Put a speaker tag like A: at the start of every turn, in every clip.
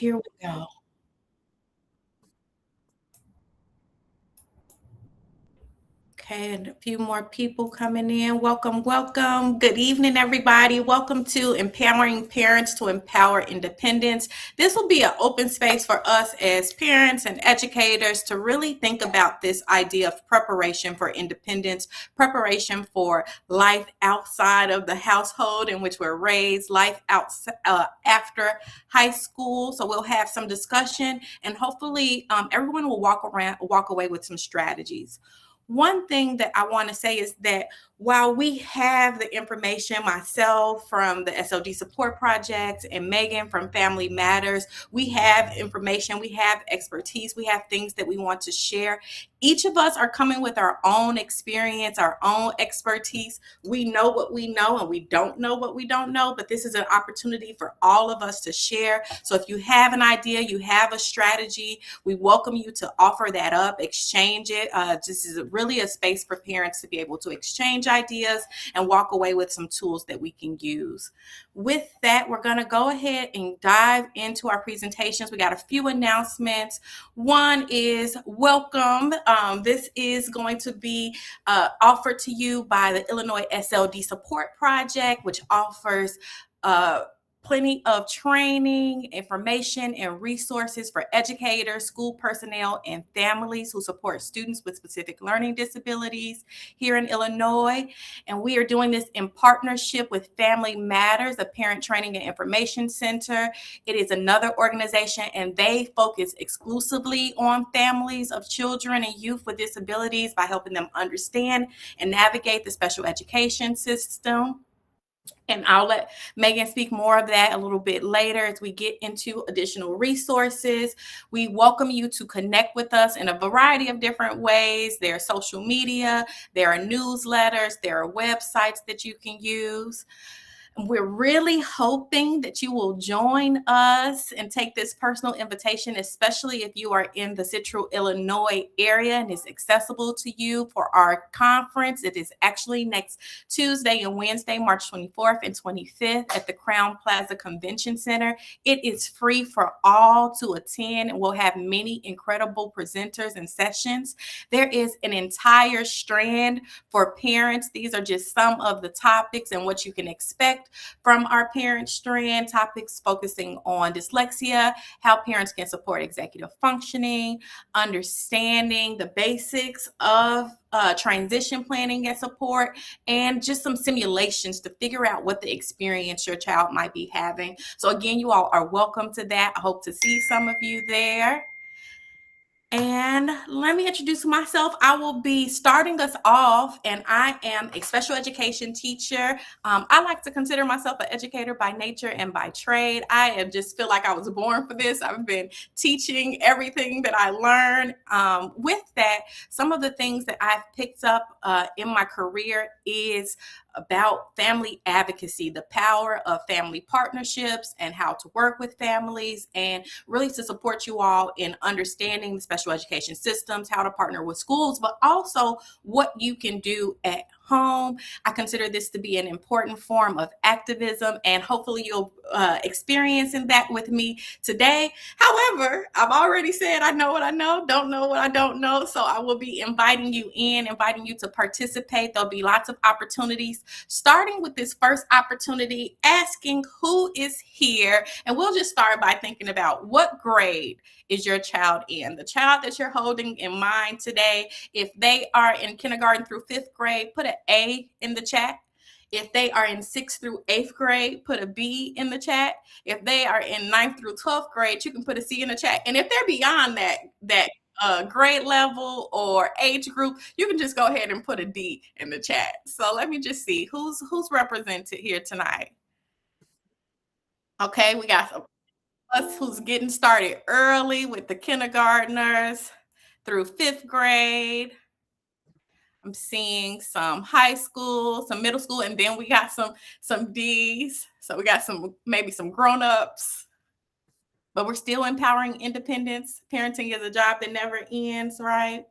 A: Here we go. Okay, and a few more people coming in. Welcome, welcome. Good evening, everybody. Welcome to Empowering Parents to Empower Independence. This will be an open space for us as parents and educators to really think about this idea of preparation for independence, preparation for life outside of the household in which we're raised, life outside, after high school. So we'll have some discussion, and hopefully, everyone will walk away with some strategies. One thing that I want to say is that while we have the information, myself from the SOD support project and Megan from Family Matters, we have information, we have expertise, we have things that we want to share. Each of us are coming with our own experience, our own expertise. We know what we know and we don't know what we don't know, but this is an opportunity for all of us to share. So if you have an idea, you have a strategy, we welcome you to offer that up, exchange it. This is really a space for parents to be able to exchange ideas and walk away with some tools that we can use. With that, we're going to go ahead and dive into our presentations. We got a few announcements. One is welcome. This is going to be offered to you by the Illinois SLD Support Project, which offers plenty of training, information, and resources for educators, school personnel, and families who support students with specific learning disabilities here in Illinois. And we are doing this in partnership with Family Matters, a parent training and information center. It is another organization, and they focus exclusively on families of children and youth with disabilities by helping them understand and navigate the special education system. And I'll let Megan speak more of that a little bit later as we get into additional resources. We welcome you to connect with us in a variety of different ways. There are social media, there are newsletters, there are websites that you can use. We're really hoping that you will join us and take this personal invitation, especially if you are in the Central Illinois area and it's accessible to you for our conference. It is actually next Tuesday and Wednesday, March 24th and 25th at the Crown Plaza Convention Center. It is free for all to attend, and we'll have many incredible presenters and sessions. There is an entire strand for parents. These are just some of the topics and what you can expect from our parent strand. Topics focusing on dyslexia, how parents can support executive functioning, understanding the basics of transition planning and support, and just some simulations to figure out what the experience your child might be having. So again, you all are welcome to that. I hope to see some of you there. And let me introduce myself. I will be starting us off, and I am a special education teacher. I like to consider myself an educator by nature and by trade. Just feel like I was born for this. I've been teaching everything that I learned. With that, some of the things that I've picked up in my career is about family advocacy, the power of family partnerships and how to work with families, and really to support you all in understanding the special education systems, how to partner with schools, but also what you can do at home. I consider this to be an important form of activism, and hopefully you'll experience in that with me today. However, I've already said I know what I know, don't know what I don't know. So I will be inviting you to participate. There'll be lots of opportunities, starting with this first opportunity, asking who is here. And we'll just start by thinking about what grade is your child in? The child that you're holding in mind today, if they are in kindergarten through fifth grade, put an A in the chat. If they are in 6th through 8th grade, put a B in the chat. If they are in 9th through 12th grade, you can put a C in the chat. And if they're beyond that grade level or age group, you can just go ahead and put a D in the chat. So let me just see who's represented here tonight. Okay, we got us who's getting started early with the kindergartners through 5th grade. I'm seeing some high school, some middle school, and then we got some D's. So we got maybe some grown-ups, but we're still empowering independence. Parenting is a job that never ends, right?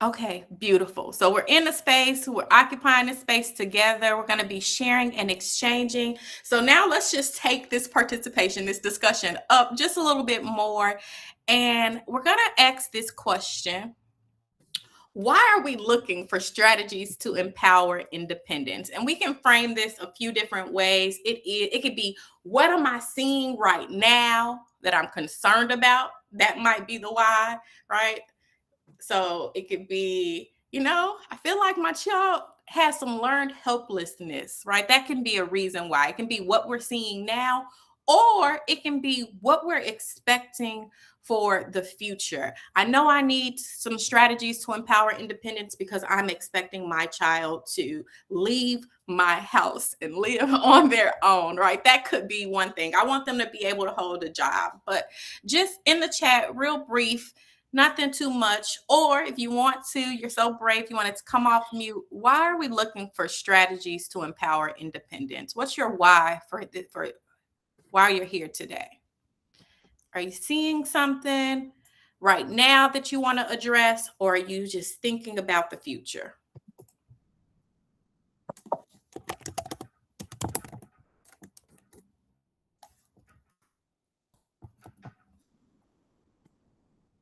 A: Okay, beautiful. So we're in a space, we're occupying a space together. We're going to be sharing and exchanging. So now let's just take this participation, this discussion up just a little bit more. And we're going to ask this question. Why are we looking for strategies to empower independence? And we can frame this a few different ways. It could be, what am I seeing right now that I'm concerned about? That might be the why, right? So it could be, I feel like my child has some learned helplessness, right? That can be a reason why. It can be what we're seeing now, or it can be what we're expecting for the future. I know I need some strategies to empower independence because I'm expecting my child to leave my house and live on their own, right? That could be one thing. I want them to be able to hold a job. But just in the chat, real brief, nothing too much. Or if you want to, you're so brave, you want it to come off mute. Why are we looking for strategies to empower independence? What's your why for why you're here today? Are you seeing something right now that you want to address, or are you just thinking about the future?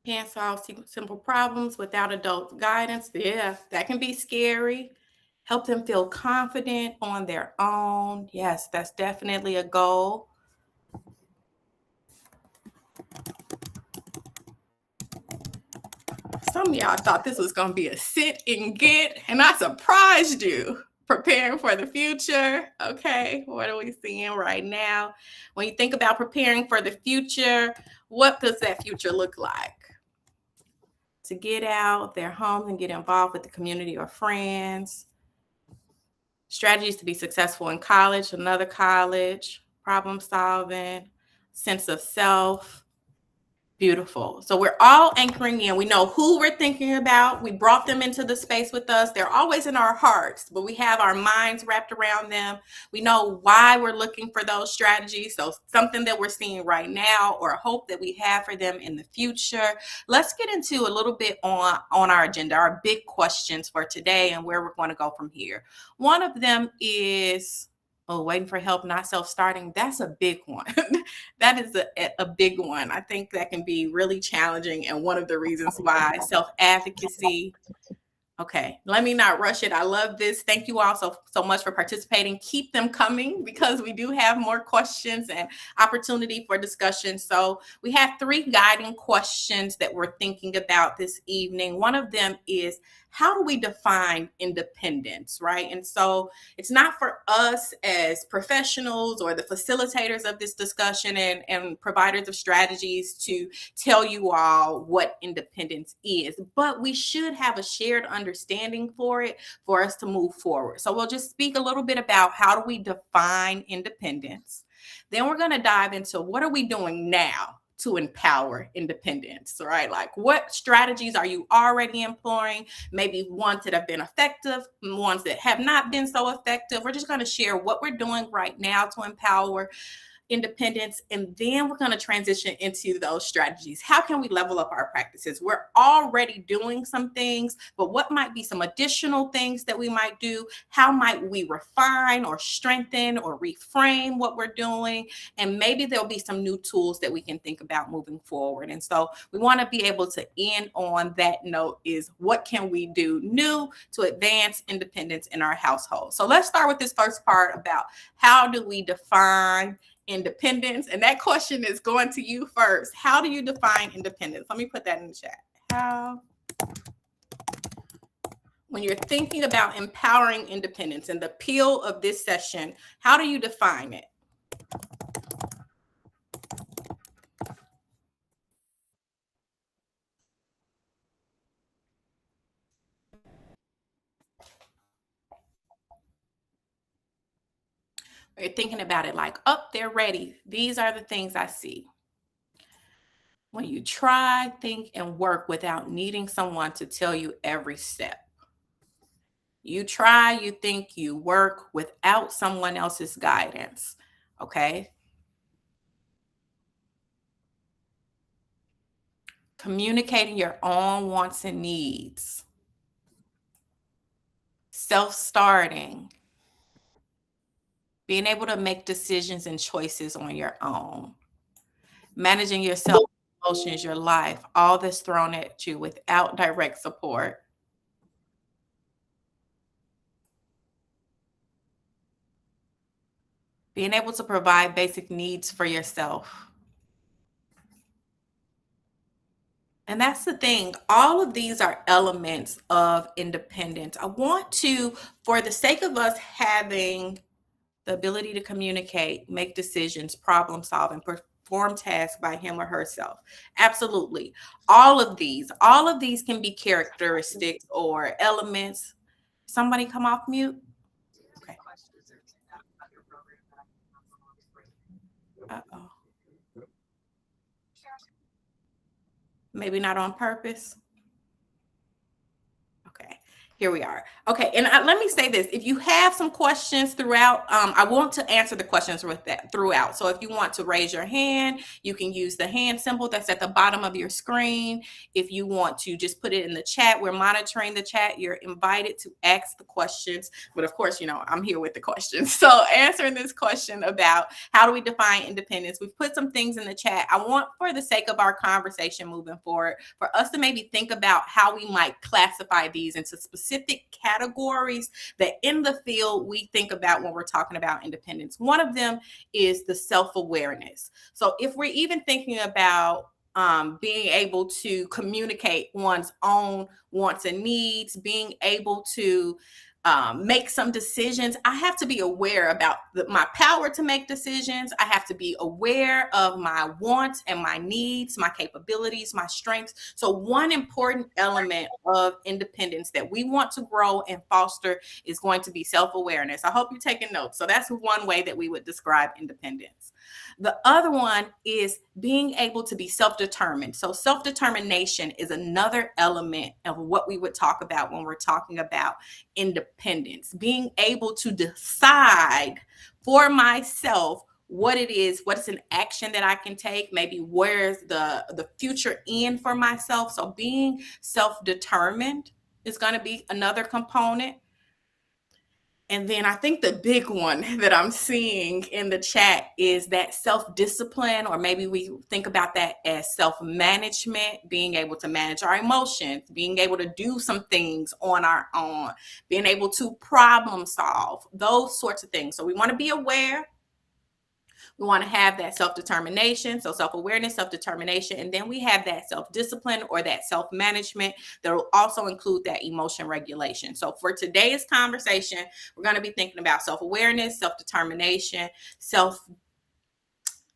A: Can't solve simple problems without adult guidance. Yeah, that can be scary. Help them feel confident on their own. Yes, that's definitely a goal. Some of y'all thought this was going to be a sit and get, and I surprised you. Preparing for the future. Okay, what are we seeing right now? When you think about preparing for the future, what does that future look like? To get out their homes and get involved with the community or friends. Strategies to be successful in college, another college, problem solving, sense of self. Beautiful. So we're all anchoring in. We know who we're thinking about. We brought them into the space with us. They're always in our hearts, but we have our minds wrapped around them. We know why we're looking for those strategies. So something that we're seeing right now or a hope that we have for them in the future. Let's get into a little bit on our agenda, our big questions for today and where we're going to go from here. One of them is, waiting for help, not self-starting. That's a big one. That is a big one. I think that can be really challenging. And one of the reasons why self-advocacy. Okay, let me not rush it. I love this. Thank you all so much for participating. Keep them coming because we do have more questions and opportunity for discussion. So we have 3 guiding questions that we're thinking about this evening. One of them is, how do we define independence, right? And so it's not for us as professionals or the facilitators of this discussion and providers of strategies to tell you all what independence is, but we should have a shared understanding for it for us to move forward. So we'll just speak a little bit about how do we define independence. Then we're going to dive into what are we doing now to empower independence, right? Like, what strategies are you already employing? Maybe ones that have been effective, ones that have not been so effective. We're just going to share what we're doing right now to empower independence, and then we're going to transition into those strategies. How can we level up our practices? We're already doing some things, but what might be some additional things that we might do? How might we refine or strengthen or reframe what we're doing? And maybe there'll be some new tools that we can think about moving forward. And so we want to be able to end on that note, is what can we do new to advance independence in our household? So let's start with this first part about how do we define independence? And that question is going to you first. How do you define independence? Let me put that in the chat. How, when you're thinking about empowering independence and the appeal of this session, how do you define it? You're thinking about it like, oh, they're ready. These are the things I see. When you try, think, and work without needing someone to tell you every step. You try, you think, you work without someone else's guidance. Okay. Communicating your own wants and needs. self-starting, being able to make decisions and choices on your own, managing yourself, emotions, your life, all this thrown at you without direct support, being able to provide basic needs for yourself. And that's the thing. All of these are elements of independence. I want to, for the sake of us having the ability to communicate, make decisions, problem solve, and perform tasks by him or herself. Absolutely. All of these can be characteristics or elements. Somebody come off mute. Okay. Uh-oh. Maybe not on purpose. Okay, here we are. Okay, and let me say this: if you have some questions throughout, I want to answer the questions with that throughout. So if you want to raise your hand, you can use the hand symbol that's at the bottom of your screen. If you want to just put it in the chat, we're monitoring the chat. You're invited to ask the questions, but of course, I'm here with the questions. So answering this question about how do we define independence, we've put some things in the chat. I want, for the sake of our conversation moving forward, for us to maybe think about how we might classify these into specific categories that in the field we think about when we're talking about independence. One of them is the self-awareness. So if we're even thinking about being able to communicate one's own wants and needs, being able to make some decisions, I have to be aware about my power to make decisions. I have to be aware of my wants and my needs, my capabilities, my strengths. So one important element of independence that we want to grow and foster is going to be self-awareness. I hope you're taking notes. So that's one way that we would describe independence. The other one is being able to be self-determined. So self-determination is another element of what we would talk about when we're talking about independence. Being able to decide for myself what it is, what's an action that I can take, maybe where's the future end for myself. So being self-determined is going to be another component. And then I think the big one that I'm seeing in the chat is that self-discipline, or maybe we think about that as self-management, being able to manage our emotions, being able to do some things on our own, being able to problem solve, those sorts of things. So we want to be aware. We want to have that self-determination, so self-awareness, self-determination, and then we have that self-discipline or that self-management that will also include that emotion regulation. So for today's conversation, we're going to be thinking about self-awareness, self-determination,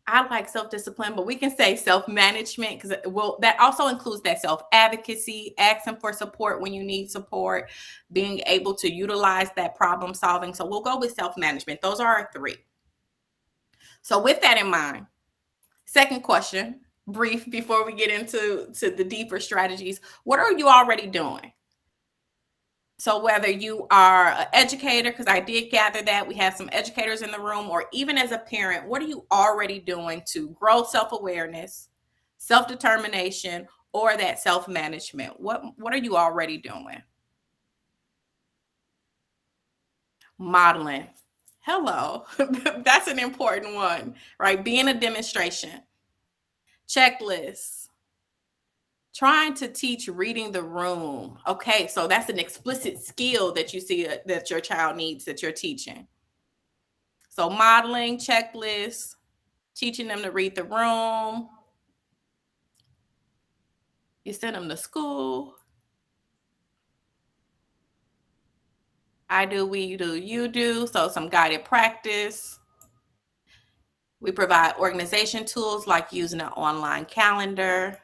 A: I like self-discipline, but we can say self-management because that also includes that self-advocacy, asking for support when you need support, being able to utilize that problem solving. So we'll go with self-management. Those are our three. So with that in mind, second question, brief before we get into the deeper strategies. What are you already doing? So whether you are an educator, because I did gather that we have some educators in the room, or even as a parent, what are you already doing to grow self-awareness, self-determination, or that self-management? What are you already doing? Modeling. Hello. That's an important one, right? Being a demonstration. Checklists. Trying to teach reading the room. Okay, so that's an explicit skill that you see that your child needs that you're teaching. So modeling, checklists, teaching them to read the room. You send them to school. I do, we do, you do. So some guided practice. We provide organization tools like using an online calendar.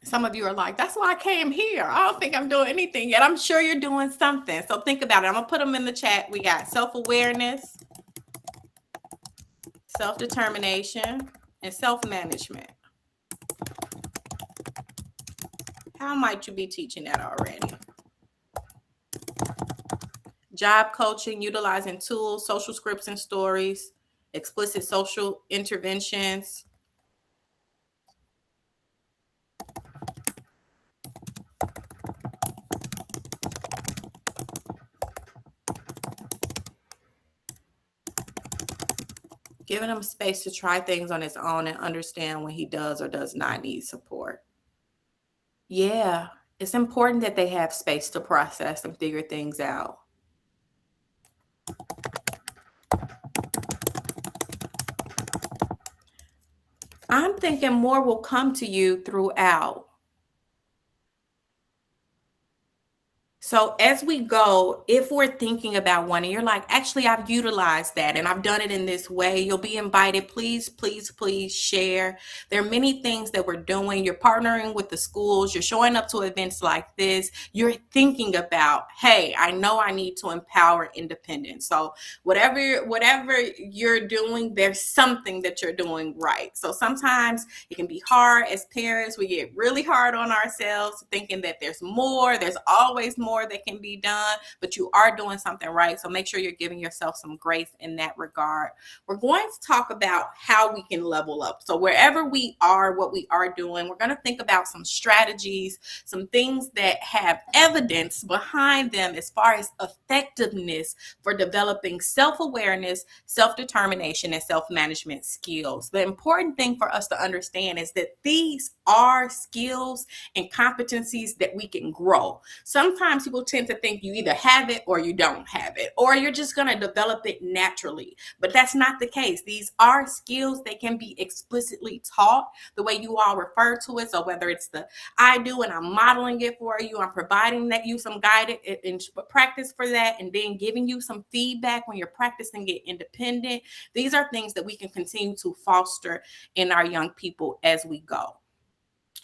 A: Some of you are like, that's why I came here. I don't think I'm doing anything yet. I'm sure you're doing something. So think about it. I'm going to put them in the chat. We got self-awareness, self-determination, and self-management. How might you be teaching that already? Job coaching, utilizing tools, social scripts and stories, explicit social interventions. Giving him space to try things on his own and understand when he does or does not need support. Yeah, it's important that they have space to process and figure things out. I'm thinking more will come to you throughout. So as we go, if we're thinking about one and you're like, actually, I've utilized that and I've done it in this way, you'll be invited. Please, please, please share. There are many things that we're doing. You're partnering with the schools. You're showing up to events like this. You're thinking about, hey, I know I need to empower independence. So whatever you're doing, there's something that you're doing right. So sometimes it can be hard as parents. We get really hard on ourselves, thinking that there's more. There's always more that can be done, but you are doing something right. So make sure you're giving yourself some grace in that regard. We're going to talk about how we can level up. So wherever we are, what we are doing, we're going to think about some strategies, some things that have evidence behind them as far as effectiveness for developing self-awareness, self-determination, and self-management skills. The important thing for us to understand is that these are skills and competencies that we can grow. Sometimes people tend to think you either have it or you don't have it, or you're just going to develop it naturally. But that's not the case. These are skills that can be explicitly taught the way you all refer to it. So whether it's the I do and I'm modeling it for you, I'm providing that you some guided and practice for that, and then giving you some feedback when you're practicing it independent. These are things that we can continue to foster in our young people as we go.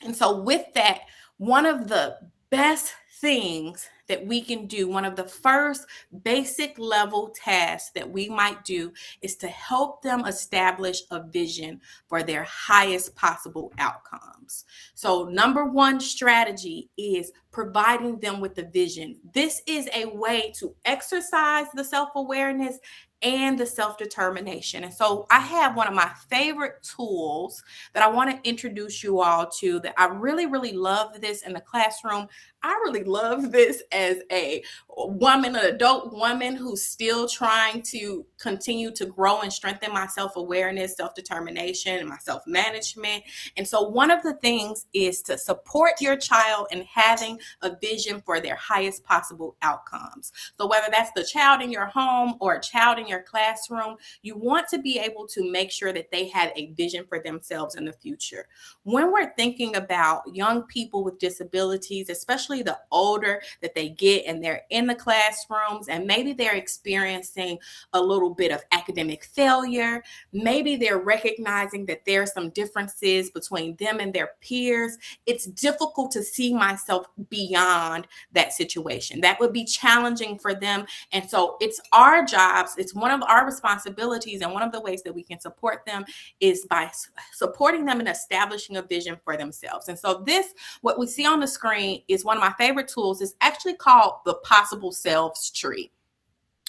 A: And so with that, one of the best things that we can do, one of the first basic level tasks that we might do is to help them establish a vision for their highest possible outcomes. So number one strategy is providing them with the vision. This is a way to exercise the self-awareness and the self-determination. And so I have one of my favorite tools that I want to introduce you all to, that I really, really love this in the classroom. I really love this as a woman, an adult woman who's still trying to continue to grow and strengthen my self-awareness, self-determination, and my self-management. And so one of the things is to support your child in having a vision for their highest possible outcomes. So whether that's the child in your home or a child in your classroom, you want to be able to make sure that they have a vision for themselves in the future. When we're thinking about young people with disabilities, especially the older that they get and they're in the classrooms and maybe they're experiencing a little bit of academic failure, maybe they're recognizing that there are some differences between them and their peers, it's difficult to see myself beyond that situation. That would be challenging for them. And so it's our jobs, it's one of our responsibilities, and one of the ways that we can support them is by supporting them in establishing a vision for themselves. And so this, what we see on the screen, is one of my favorite tools. It's actually called the Possible Selves Tree.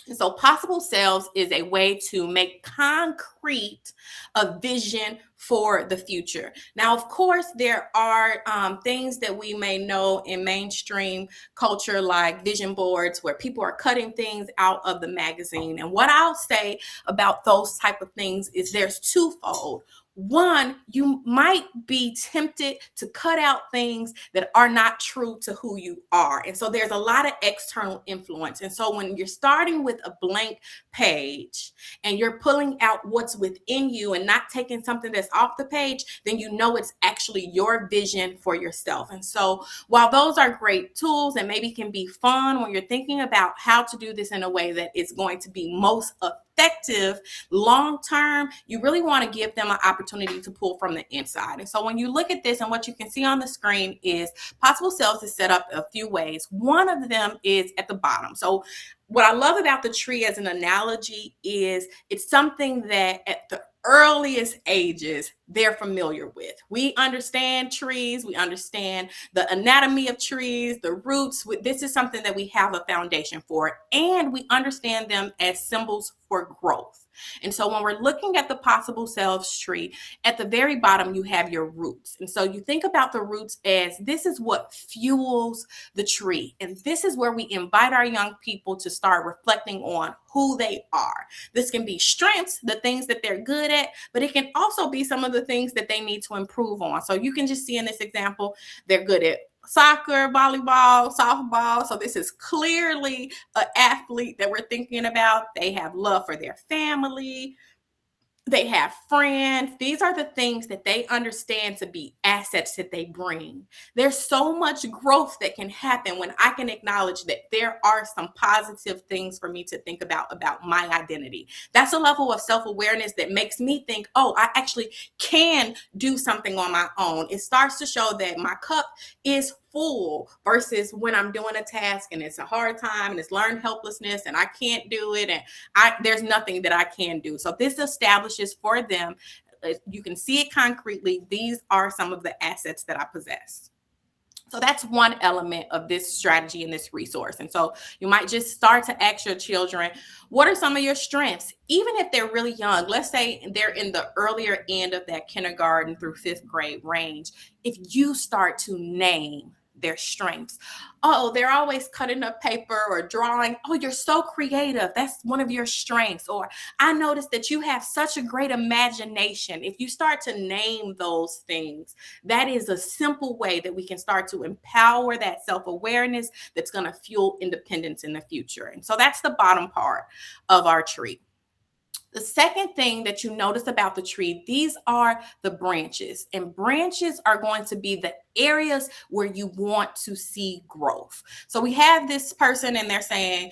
A: And so possible selves is a way to make concrete a vision for the future. Now, of course, there are things that we may know in mainstream culture, like vision boards, where people are cutting things out of the magazine. And what I'll say about those type of things is there's twofold. One, you might be tempted to cut out things that are not true to who you are. And so there's a lot of external influence. And so when you're starting with a blank page and you're pulling out what's within you and not taking something that's off the page, then you know it's actually your vision for yourself. And so while those are great tools and maybe can be fun when you're thinking about how to do this in a way that is going to be most effective long term, you really want to give them an opportunity to pull from the inside. And so when you look at this, and what you can see on the screen is Possible Selves is set up a few ways. One of them is at the bottom. So what I love about the tree as an analogy is it's something that at the earliest ages, they're familiar with. We understand trees, we understand the anatomy of trees, the roots. This is something that we have a foundation for, and we understand them as symbols for growth. And so when we're looking at the possible selves tree, at the very bottom, you have your roots. And so you think about the roots as this is what fuels the tree. And this is where we invite our young people to start reflecting on who they are. This can be strengths, the things that they're good at, but it can also be some of the things that they need to improve on. So you can just see in this example, they're good at soccer, volleyball, softball. So this is clearly an athlete that we're thinking about. They have love for their family. They have friends. These are the things that they understand to be assets that they bring. There's so much growth that can happen when I can acknowledge that there are some positive things for me to think about my identity. That's a level of self-awareness that makes me think, oh, I actually can do something on my own. It starts to show that my cup is full versus when I'm doing a task and it's a hard time and it's learned helplessness and I can't do it and there's nothing that I can do. So this establishes for them, you can see it concretely, these are some of the assets that I possess. So that's one element of this strategy and this resource. And so you might just start to ask your children, what are some of your strengths? Even if they're really young, let's say they're in the earlier end of that kindergarten through fifth grade range. If you start to name their strengths. Oh, they're always cutting up paper or drawing. Oh, you're so creative. That's one of your strengths. Or I noticed that you have such a great imagination. If you start to name those things, that is a simple way that we can start to empower that self-awareness that's going to fuel independence in the future. And so that's the bottom part of our tree. The second thing that you notice about the tree, these are the branches, and branches are going to be the areas where you want to see growth. So we have this person and they're saying,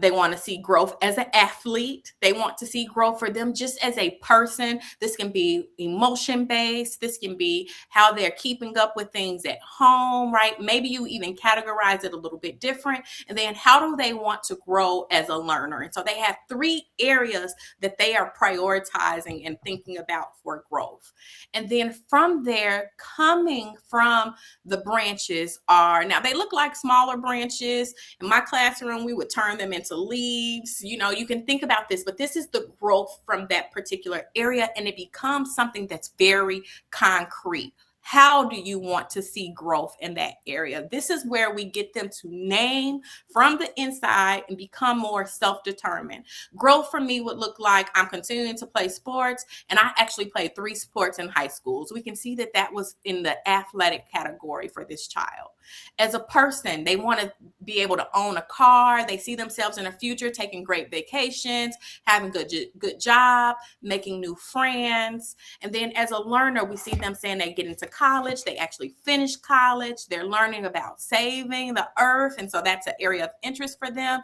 A: they want to see growth as an athlete. They want to see growth for them just as a person. This can be emotion based. This can be how they're keeping up with things at home, right? Maybe you even categorize it a little bit different. And then how do they want to grow as a learner? And so they have 3 areas that they are prioritizing and thinking about for growth. And then from there, coming from the branches are, now they look like smaller branches. In my classroom, we would turn them into leaves. You know, you can think about this, but this is the growth from that particular area, and it becomes something that's very concrete. How do you want to see growth in that area? This is where we get them to name from the inside and become more self-determined. Growth for me would look like I'm continuing to play sports, and I actually played 3 sports in high school. So we can see that that was in the athletic category for this child. As a person, they want to be able to own a car. They see themselves in the future taking great vacations, having good job, making new friends. And then as a learner, we see them saying they get into college. They actually finish college. They're learning about saving the earth. And so that's an area of interest for them.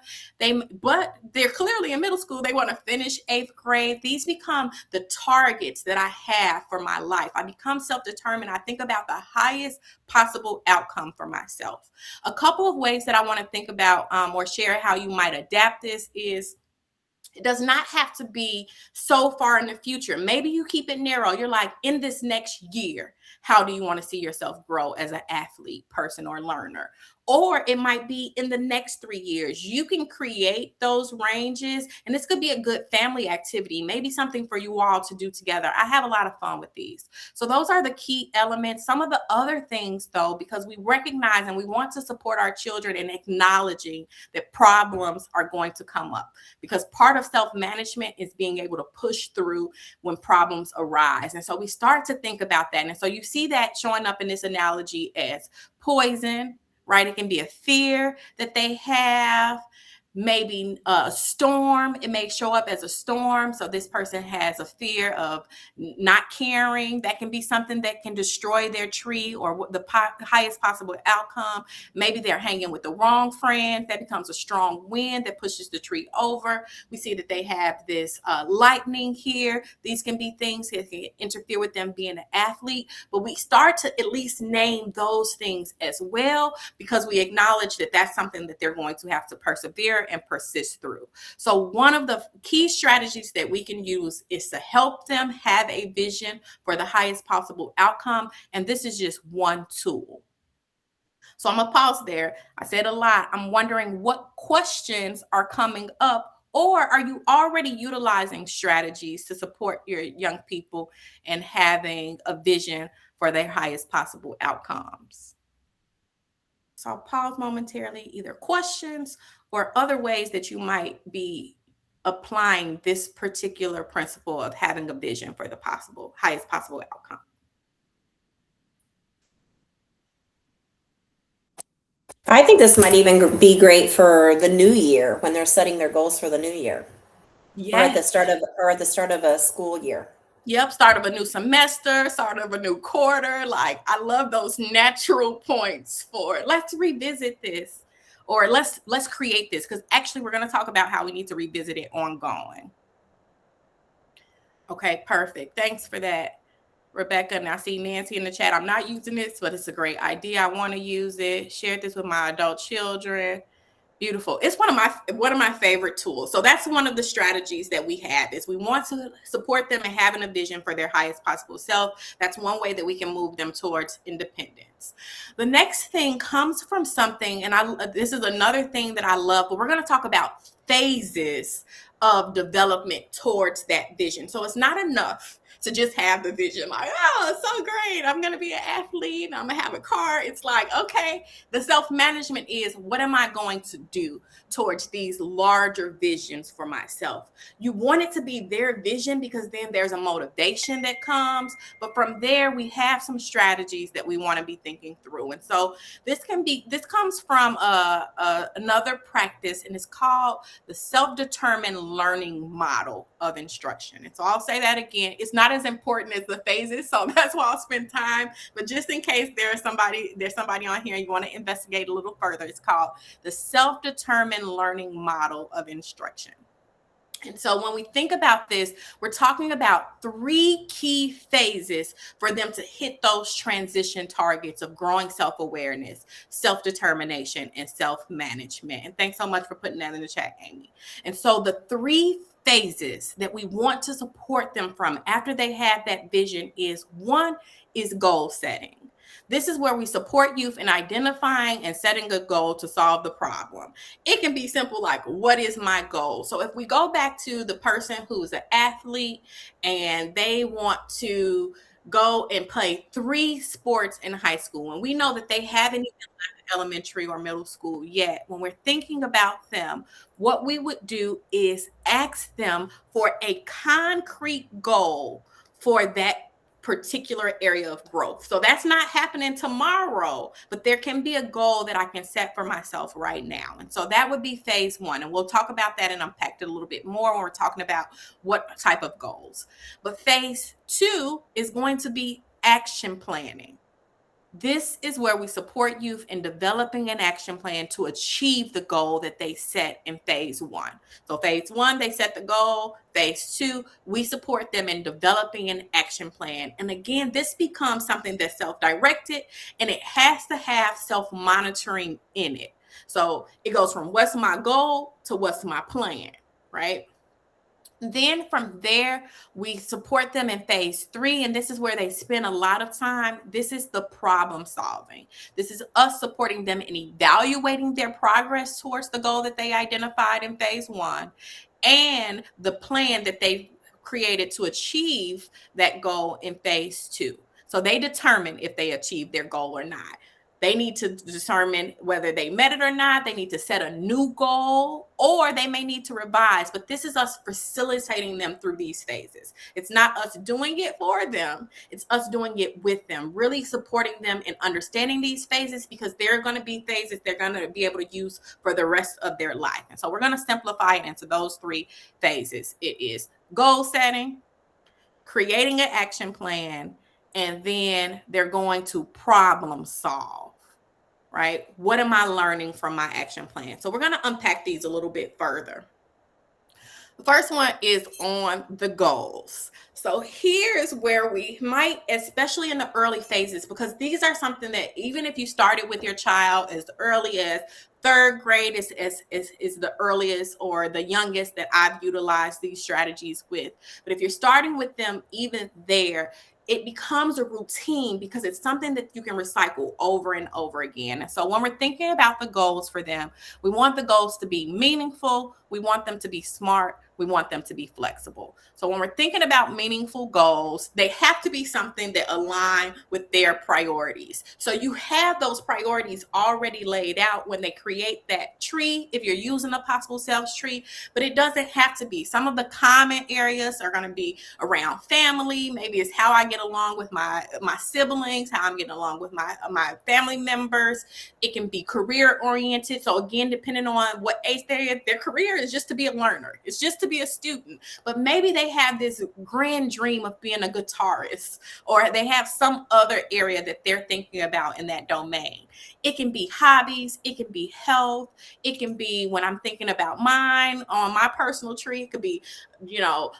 A: But they're clearly in middle school. They want to finish 8th grade. These become the targets that I have for my life. I become self-determined. I think about the highest possible outcome for myself. A couple of ways that I want to think about or share how you might adapt this is, it does not have to be so far in the future. Maybe you keep it narrow. You're like, in this next year, how do you want to see yourself grow as an athlete, person, or learner? Or it might be in the next 3 years. You can create those ranges, and this could be a good family activity, maybe something for you all to do together. I have a lot of fun with these. So those are the key elements. Some of the other things, though, because we recognize and we want to support our children in acknowledging that problems are going to come up, because part of self-management is being able to push through when problems arise. And so we start to think about that. And so you see that showing up in this analogy as poison, right? It can be a fear that they have, maybe a storm. It may show up as a storm. So this person has a fear of not caring. That can be something that can destroy their tree or the highest possible outcome. Maybe they're hanging with the wrong friend. That becomes a strong wind that pushes the tree over. We see that they have this lightning here. These can be things that can interfere with them being an athlete, but we start to at least name those things as well, because we acknowledge that that's something that they're going to have to persevere persevere and persist through. So one of the key strategies that we can use is to help them have a vision for the highest possible outcome. And this is just one tool. So I'm going to pause there. I said a lot. I'm wondering what questions are coming up, or are you already utilizing strategies to support your young people and having a vision for their highest possible outcomes? So I'll pause momentarily, either questions or other ways that you might be applying this particular principle of having a vision for the highest possible outcome.
B: I think this might even be great for the new year when they're setting their goals for the new year, or at
A: Yes.
B: the start of a school year.
A: Yep, start of a new semester, start of a new quarter. Like, I love those natural points for let's revisit this, or let's create this, because actually we're going to talk about how we need to revisit it ongoing. Okay, perfect. Thanks for that, Rebecca. And I see Nancy in the chat. I'm not using this, but it's a great idea. I want to use it. Share this with my adult children. Beautiful. It's one of my favorite tools. So that's one of the strategies that we have, is we want to support them in having a vision for their highest possible self. That's one way that we can move them towards independence. The next thing comes from something, and this is another thing that I love, but we're going to talk about phases of development towards that vision. So it's not enough to just have the vision, like, oh, it's so great, I'm going to be an athlete, I'm going to have a car. It's like, okay, the self-management is, what am I going to do towards these larger visions for myself? You want it to be their vision, because then there's a motivation that comes. But from there, we have some strategies that we want to be thinking through. And so this comes from another practice, and it's called the self-determined learning model of instruction. And so I'll say that again. It's not as important as the phases, so that's why I'll spend time. But just in case there's somebody on here and you want to investigate a little further, it's called the self-determined learning model of instruction. And so when we think about this, we're talking about 3 key phases for them to hit those transition targets of growing self-awareness, self-determination, and self-management. And thanks so much for putting that in the chat, Amy. And so the 3 phases that we want to support them from after they have that vision is, 1 is goal setting. This is where we support youth in identifying and setting a goal to solve the problem. It can be simple, like, what is my goal? So if we go back to the person who's an athlete and they want to go and play 3 sports in high school, and we know that they haven't even left elementary or middle school yet, when we're thinking about them, what we would do is ask them for a concrete goal for that particular area of growth. So that's not happening tomorrow, but there can be a goal that I can set for myself right now. And so that would be phase 1. And we'll talk about that and unpack it a little bit more when we're talking about what type of goals. But phase 2 is going to be action planning. This is where we support youth in developing an action plan to achieve the goal that they set in phase 1. So phase 1, they set the goal. Phase 2, we support them in developing an action plan. And again, this becomes something that's self-directed, and it has to have self-monitoring in it. So it goes from what's my goal to what's my plan, right? Then from there, we support them in phase 3, and this is where they spend a lot of time. This is the problem solving. This is us supporting them in evaluating their progress towards the goal that they identified in phase 1 and the plan that they created to achieve that goal in phase 2. So they determine if they achieve their goal or not. They need to determine whether they met it or not. They need to set a new goal, or they may need to revise. But this is us facilitating them through these phases. It's not us doing it for them. It's us doing it with them, really supporting them in understanding these phases, because they're going to be phases they're going to be able to use for the rest of their life. And so we're going to simplify it into those 3 phases. It is goal setting, creating an action plan, and then they're going to problem solve. Right? What am I learning from my action plan? So we're going to unpack these a little bit further. The first one is on the goals. So here's where we might, especially in the early phases, because these are something that even if you started with your child as early as third grade is the earliest or the youngest that I've utilized these strategies with. But if you're starting with them even there, it becomes a routine because it's something that you can recycle over and over again. And so when we're thinking about the goals for them, we want the goals to be meaningful. We want them to be smart. We want them to be flexible. So when we're thinking about meaningful goals, they have to be something that align with their priorities. So you have those priorities already laid out when they create that tree, if you're using a possible selves tree, but it doesn't have to be. Some of the common areas are going to be around family. Maybe it's how I get along with my siblings, how I'm getting along with my family members. It can be career oriented. So again, depending on what age they're in, their career is just to be a learner. It's just to be a student. But maybe they have this grand dream of being a guitarist, or they have some other area that they're thinking about in that domain. It can be hobbies. It can be health. It can be, when I'm thinking about mine on my personal tree, it could be,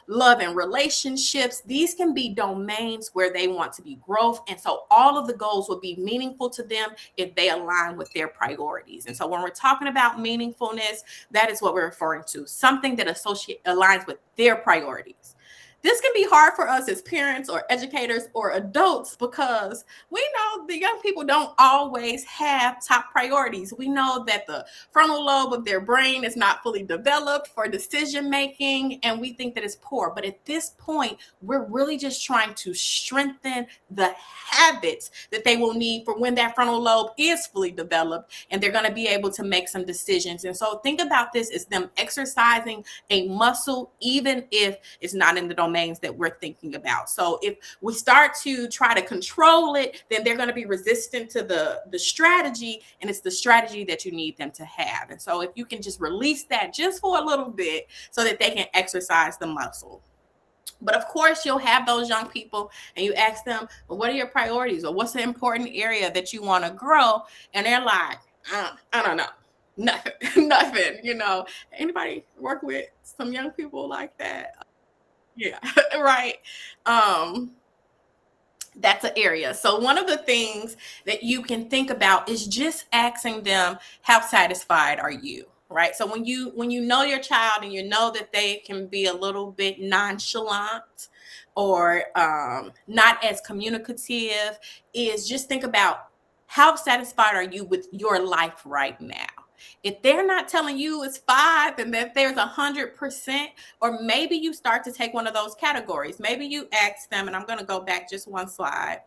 A: love and relationships. These can be domains where they want to be growth. And so all of the goals will be meaningful to them if they align with their priorities. And so when we're talking about meaningfulness, that is what we're referring to, something that aligns with their priorities. This can be hard for us as parents or educators or adults because we know the young people don't always have top priorities. We know that the frontal lobe of their brain is not fully developed for decision making, and we think that it's poor. But at this point, we're really just trying to strengthen the habits that they will need for when that frontal lobe is fully developed and they're going to be able to make some decisions. And so think about this as them exercising a muscle, even if it's not in the domains that we're thinking about. So if we start to try to control it, then they're going to be resistant to the strategy, and it's the strategy that you need them to have. And so if you can just release that just for a little bit so that they can exercise the muscle. But of course, you'll have those young people and you ask them, well, what are your priorities? Or what's the important area that you want to grow? And they're like, I don't know. Nothing. Anybody work with some young people like that? Yeah, right. That's an area. So one of the things that you can think about is just asking them, how satisfied are you? Right. So when you know your child and you know that they can be a little bit nonchalant or not as communicative, is just think about, how satisfied are you with your life right now? If they're not telling you it's 5 and that there's 100%, or maybe you start to take one of those categories. Maybe you ask them, and I'm going to go back just one slide.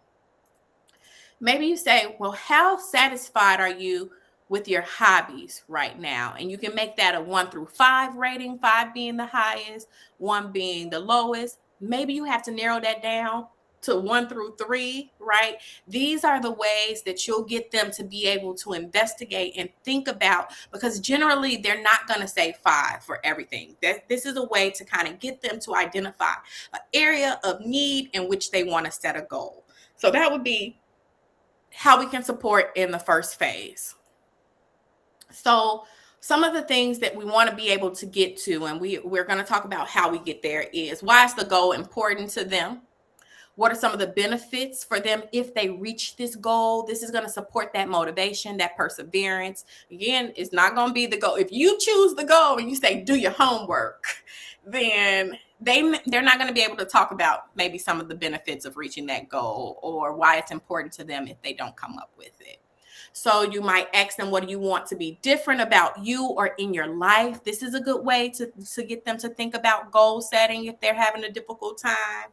A: Maybe you say, well, how satisfied are you with your hobbies right now? And you can make that a 1 through 5 rating, 5 being the highest, 1 being the lowest. Maybe you have to narrow that down to 1 through 3, right? These are the ways that you'll get them to be able to investigate and think about, because generally they're not going to say 5 for everything. This is a way to kind of get them to identify an area of need in which they want to set a goal. So that would be how we can support in the first phase. So some of the things that we want to be able to get to, and we're going to talk about how we get there, is, why is the goal important to them? What are some of the benefits for them if they reach this goal? This is going to support that motivation, that perseverance. Again, it's not going to be the goal. If you choose the goal and you say, do your homework, then they're not going to be able to talk about maybe some of the benefits of reaching that goal or why it's important to them if they don't come up with it. So you might ask them, what do you want to be different about you or in your life? This is a good way to get them to think about goal setting if they're having a difficult time.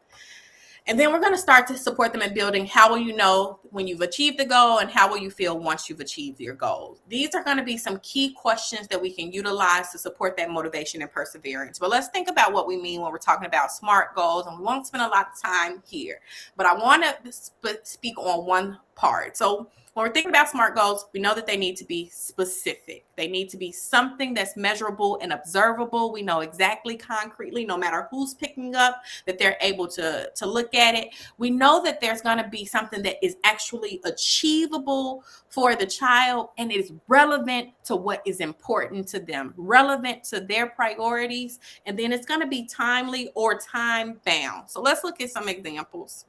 A: And then we're going to start to support them in building, how will you know when you've achieved the goal, and how will you feel once you've achieved your goals? These are going to be some key questions that we can utilize to support that motivation and perseverance. But let's think about what we mean when we're talking about SMART goals, and we won't spend a lot of time here. But I want to speak on one part. So when we're thinking about SMART goals, we know that they need to be specific. They need to be something that's measurable and observable. We know exactly, concretely, no matter who's picking up, that they're able to look at it. We know that there's going to be something that is actually achievable for the child and is relevant to what is important to them, relevant to their priorities, and then it's going to be timely or time bound. So let's look at some examples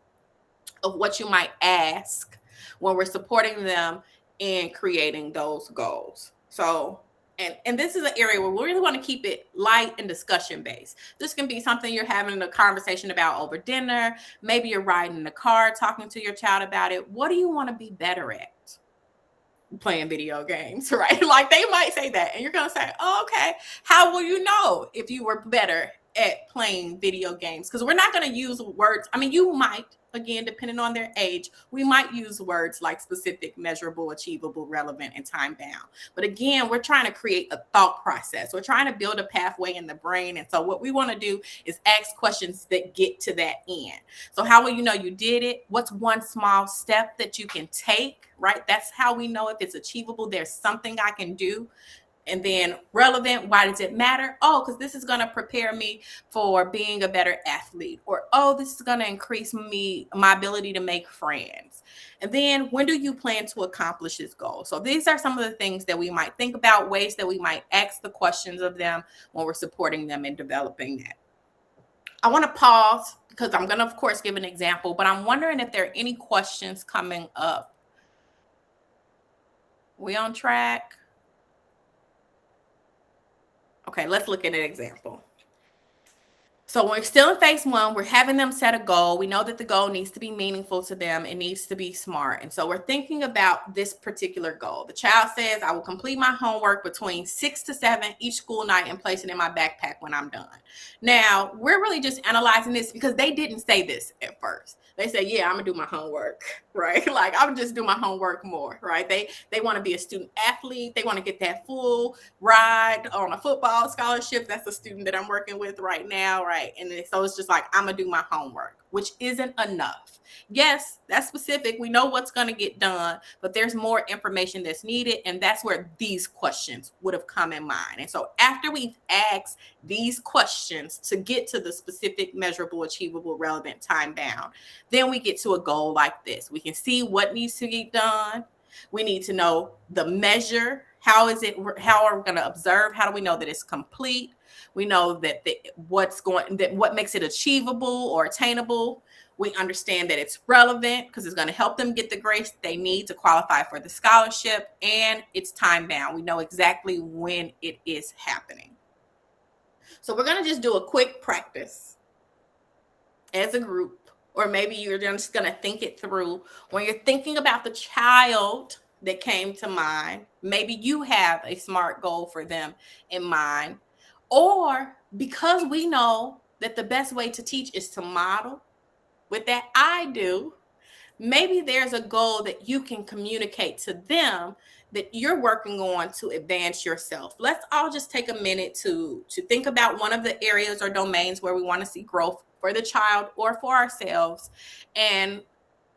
A: of what you might ask when we're supporting them in creating those goals. So, and this is an area where we really want to keep it light and discussion based. This can be something you're having a conversation about over dinner. Maybe you're riding in the car talking to your child about it. What do you want to be better at? Playing video games, right? Like they might say that, and you're gonna say, oh, okay, how will you know if you were better at playing video games? Because we're not gonna use words. I mean, you might, again, depending on their age, we might use words like specific, measurable, achievable, relevant, and time bound. But again, we're trying to create a thought process. We're trying to build a pathway in the brain. And so what we want to do is ask questions that get to that end. So how will you know you did it? What's one small step that you can take? Right? That's how we know if it's achievable. There's something I can do. And then relevant, why does it matter? Oh, because this is going to prepare me for being a better athlete. Or, oh, this is going to increase my ability to make friends. And then when do you plan to accomplish this goal? So these are some of the things that we might think about, ways that we might ask the questions of them when we're supporting them in developing that. I want to pause because I'm going to, of course, give an example, but I'm wondering if there are any questions coming up. We on track? Okay, let's look at an example. So we're still in phase one. We're having them set a goal. We know that the goal needs to be meaningful to them. It needs to be smart. And so we're thinking about this particular goal. The child says, I will complete my homework between 6 to 7 each school night and place it in my backpack when I'm done. Now, we're really just analyzing this because they didn't say this at first. They say, yeah, I'm gonna do my homework, right? Like I'm just do my homework more, right? They want to be a student athlete. They want to get that full ride on a football scholarship. That's a student that I'm working with right now, right? And so it's just like, I'm gonna do my homework, which isn't enough. Yes, that's specific. We know what's going to get done, but there's more information that's needed. And that's where these questions would have come in mind. And so after we've asked these questions to get to the specific, measurable, achievable, relevant, time bound, then we get to a goal like this. We can see what needs to get done. We need to know the measure. How are we going to observe? How do we know that it's complete? We know that what makes it achievable or attainable. We understand that it's relevant because it's going to help them get the grades they need to qualify for the scholarship, and it's time bound. We know exactly when it is happening. So we're going to just do a quick practice as a group, or maybe you're just going to think it through. When you're thinking about the child that came to mind, maybe you have a SMART goal for them in mind, or because we know that the best way to teach is to model. With that, I do. Maybe there's a goal that you can communicate to them that you're working on to advance yourself. Let's all just take a minute to think about one of the areas or domains where we want to see growth for the child or for ourselves and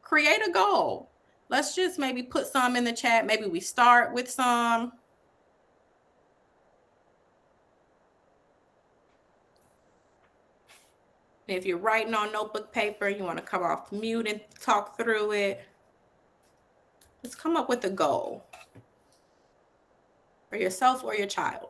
A: create a goal. Let's just maybe put some in the chat. Maybe we start with some. If you're writing on notebook paper, you want to come off mute and talk through it. Let's come up with a goal for yourself or your child.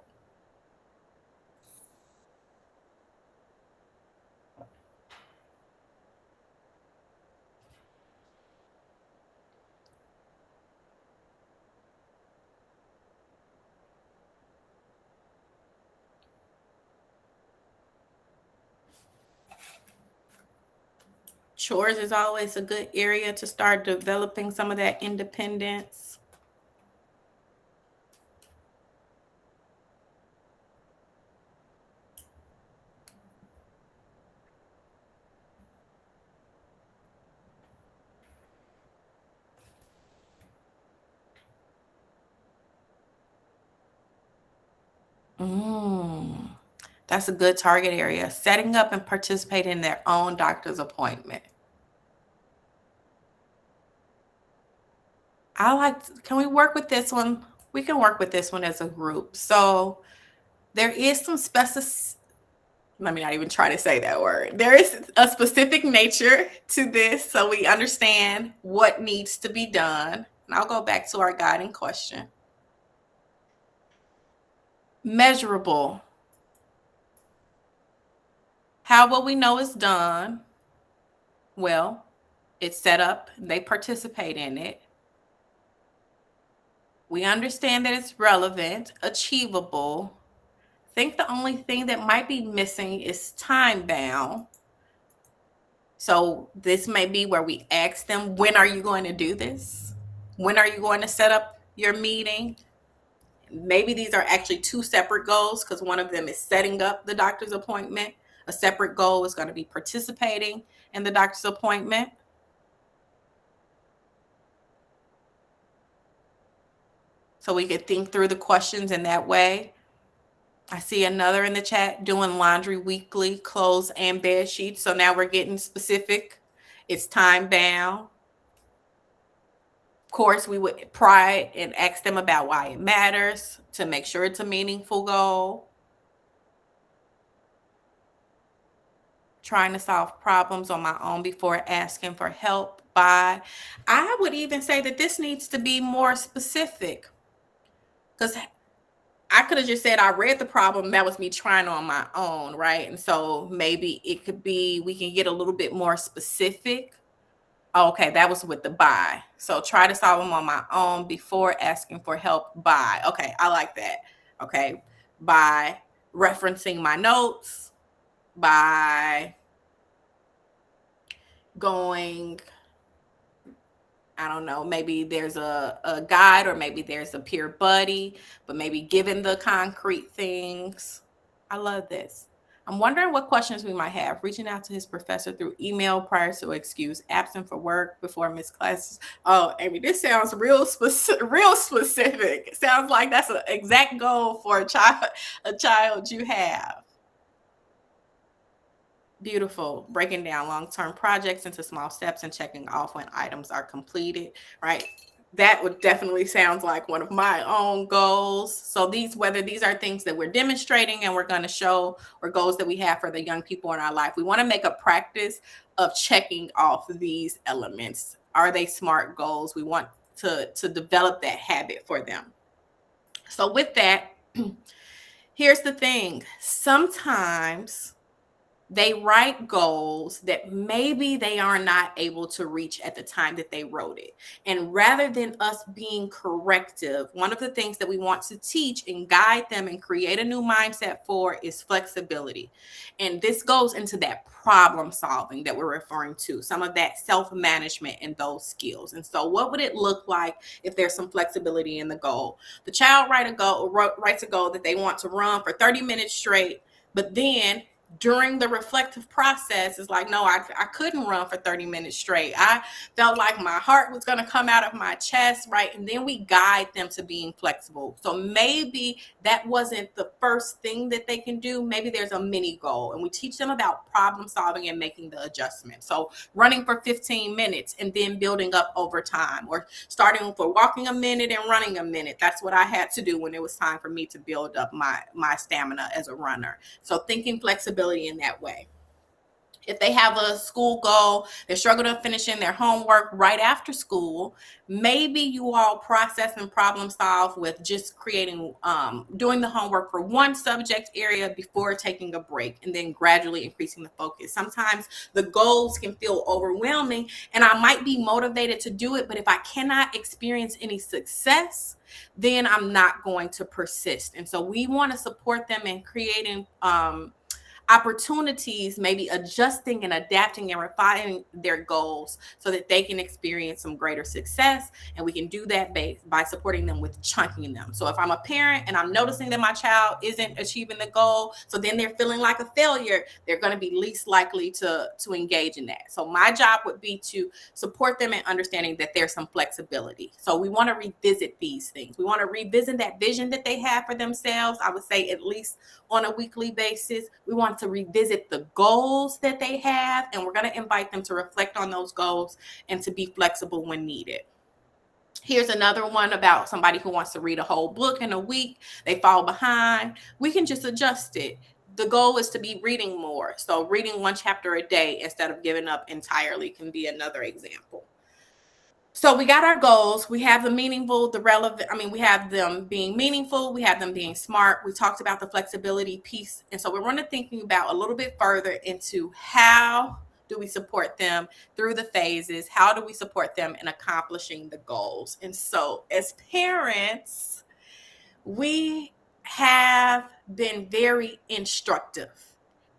A: Chores is always a good area to start developing some of that independence. That's a good target area. Setting up and participating in their own doctor's appointment. Can we work with this one? We can work with this one as a group. So there is some let me not even try to say that word. There is a specific nature to this, so we understand what needs to be done. And I'll go back to our guiding question. Measurable. How will we know it's done? Well, it's set up, they participate in it. We understand that it's relevant, achievable. I think the only thing that might be missing is time bound. So this may be where we ask them, when are you going to do this? When are you going to set up your meeting? Maybe these are actually two separate goals, because one of them is setting up the doctor's appointment. A separate goal is going to be participating in the doctor's appointment. So we could think through the questions in that way. I see another in the chat, doing laundry weekly, clothes and bed sheets. So now we're getting specific. It's time bound. Of course, we would pry and ask them about why it matters to make sure it's a meaningful goal. Trying to solve problems on my own before asking for help by. I would even say that this needs to be more specific, because I could have just said I read the problem. That was me trying on my own, right? And so maybe it could be, we can get a little bit more specific. Okay, that was with the by. So try to solve them on my own before asking for help by. Okay, I like that. Okay, by referencing my notes, by going, I don't know, maybe there's a guide, or maybe there's a peer buddy, but maybe given the concrete things. I love this. I'm wondering what questions we might have. Reaching out to his professor through email prior to excuse absent for work before missed classes. Oh, Amy, this sounds real specific. It sounds like that's an exact goal for a child you have. Beautiful. Breaking down long-term projects into small steps and checking off when items are completed, right? That would definitely sound like one of my own goals. So whether these are things that we're demonstrating and we're going to show, or goals that we have for the young people in our life, we want to make a practice of checking off these elements. Are they SMART goals? We want to develop that habit for them. So with that, here's the thing. Sometimes they write goals that maybe they are not able to reach at the time that they wrote it. And rather than us being corrective, one of the things that we want to teach and guide them and create a new mindset for is flexibility. And this goes into that problem solving that we're referring to, some of that self-management and those skills. And so what would it look like if there's some flexibility in the goal? The child writes a goal that they want to run for 30 minutes straight, but then during the reflective process, it's like, no, I couldn't run for 30 minutes straight. I felt like my heart was going to come out of my chest, right? And then we guide them to being flexible. So maybe that wasn't the first thing that they can do. Maybe there's a mini goal, and we teach them about problem solving and making the adjustment. So running for 15 minutes and then building up over time, or starting for walking a minute and running a minute. That's what I had to do when it was time for me to build up my stamina as a runner. So thinking flexibility in that way. If they have a school goal, they're struggling to finishing their homework right after school, maybe you all process and problem solve with just doing the homework for one subject area before taking a break, and then gradually increasing the focus. Sometimes the goals can feel overwhelming, and I might be motivated to do it, but if I cannot experience any success, then I'm not going to persist. And so we want to support them in creating opportunities, maybe adjusting and adapting and refining their goals so that they can experience some greater success. And we can do that by supporting them with chunking them. So if I'm a parent and I'm noticing that my child isn't achieving the goal, so then they're feeling like a failure, they're going to be least likely to engage in that. So my job would be to support them in understanding that there's some flexibility. So we want to revisit these things. We want to revisit that vision that they have for themselves. I would say at least on a weekly basis. We want to revisit the goals that they have, and we're going to invite them to reflect on those goals and to be flexible when needed. Here's another one about somebody who wants to read a whole book in a week. They fall behind. We can just adjust it. The goal is to be reading more. So reading one chapter a day instead of giving up entirely can be another example. So we got our goals. We have the meaningful, the relevant. We have them being meaningful. We have them being SMART. We talked about the flexibility piece. And so we're going to thinking about a little bit further into how do we support them through the phases? How do we support them in accomplishing the goals? And so, as parents, we have been very instructive.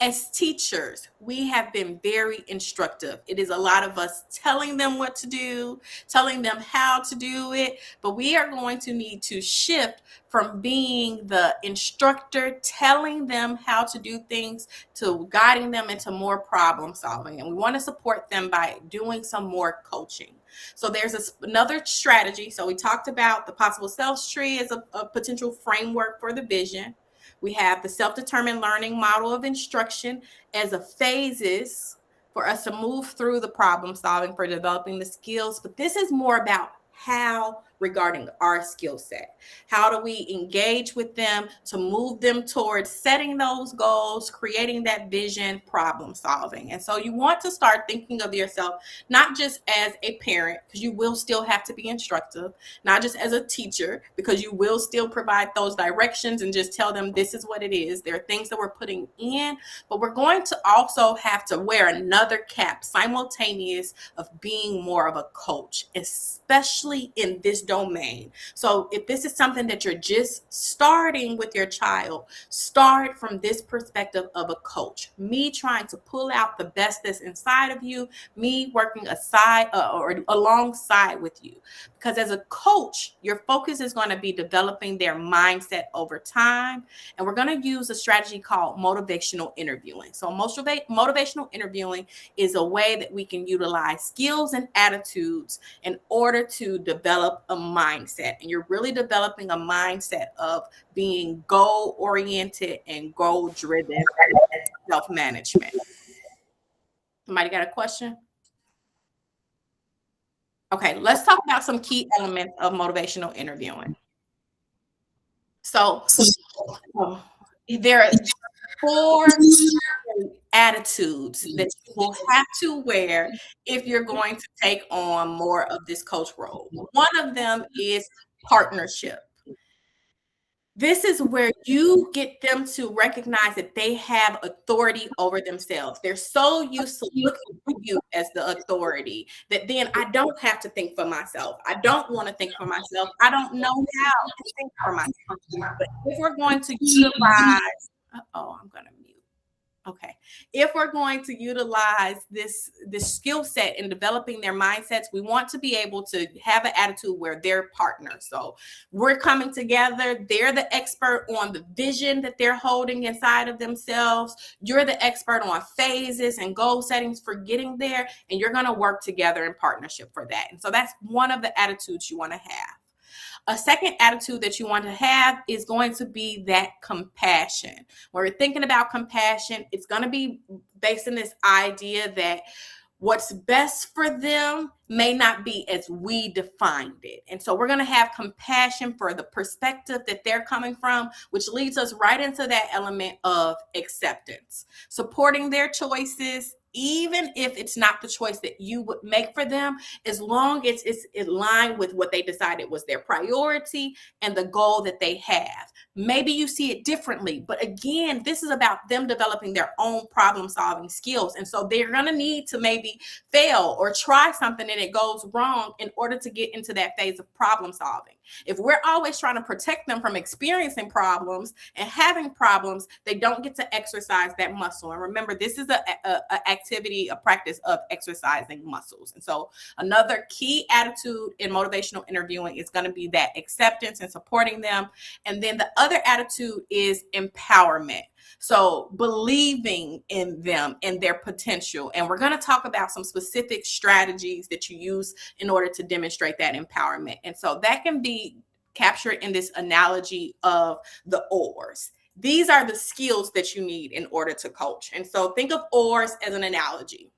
A: As teachers, we have been very instructive. It is a lot of us telling them what to do, telling them how to do it, but we are going to need to shift from being the instructor, telling them how to do things, to guiding them into more problem solving. And we want to support them by doing some more coaching. So there's another strategy. So we talked about the possible selves tree as a potential framework for the vision. We have the self-determined learning model of instruction as a phases for us to move through the problem solving for developing the skills. But this is more about how regarding our skill set. How do we engage with them to move them towards setting those goals, creating that vision, problem solving? And so you want to start thinking of yourself not just as a parent, because you will still have to be instructive, not just as a teacher, because you will still provide those directions and just tell them this is what it is. There are things that we're putting in, but we're going to also have to wear another cap simultaneous of being more of a coach, especially in this domain. So if this is something that you're just starting with your child, start from this perspective of a coach. Me trying to pull out the best that's inside of you, me working aside or alongside with you. Because as a coach, your focus is going to be developing their mindset over time. And we're going to use a strategy called motivational interviewing. So motivational interviewing is a way that we can utilize skills and attitudes in order to develop a mindset. And you're really developing a mindset of being goal-oriented and goal-driven self-management. Somebody got a question? Okay, let's talk about some key elements of motivational interviewing. So there are 4 attitudes that you will have to wear if you're going to take on more of this coach role. One of them is partnership. This is where you get them to recognize that they have authority over themselves. They're so used to looking to you as the authority that then I don't have to think for myself. I don't want to think for myself. I don't know how to think for myself. But if we're going to utilize, I'm going to mute. Okay. If we're going to utilize this skill set in developing their mindsets, we want to be able to have an attitude where they're partners. So we're coming together. They're the expert on the vision that they're holding inside of themselves. You're the expert on phases and goal settings for getting there. And you're going to work together in partnership for that. And so that's one of the attitudes you want to have. A second attitude that you want to have is going to be that compassion. When we're thinking about compassion, it's going to be based on this idea that what's best for them may not be as we defined it. And so we're going to have compassion for the perspective that they're coming from, which leads us right into that element of acceptance, supporting their choices, even if it's not the choice that you would make for them, as long as it's in line with what they decided was their priority and the goal that they have. Maybe you see it differently, but again, this is about them developing their own problem solving skills. And so they're going to need to maybe fail or try something and it goes wrong in order to get into that phase of problem solving. If we're always trying to protect them from experiencing problems and having problems, they don't get to exercise that muscle. And remember, this is a practice of exercising muscles. And so another key attitude in motivational interviewing is going to be that acceptance and supporting them. And then the other attitude is empowerment. So believing in them and their potential. And we're going to talk about some specific strategies that you use in order to demonstrate that empowerment. And so that can be captured in this analogy of the oars. These are the skills that you need in order to coach. And so think of oars as an analogy.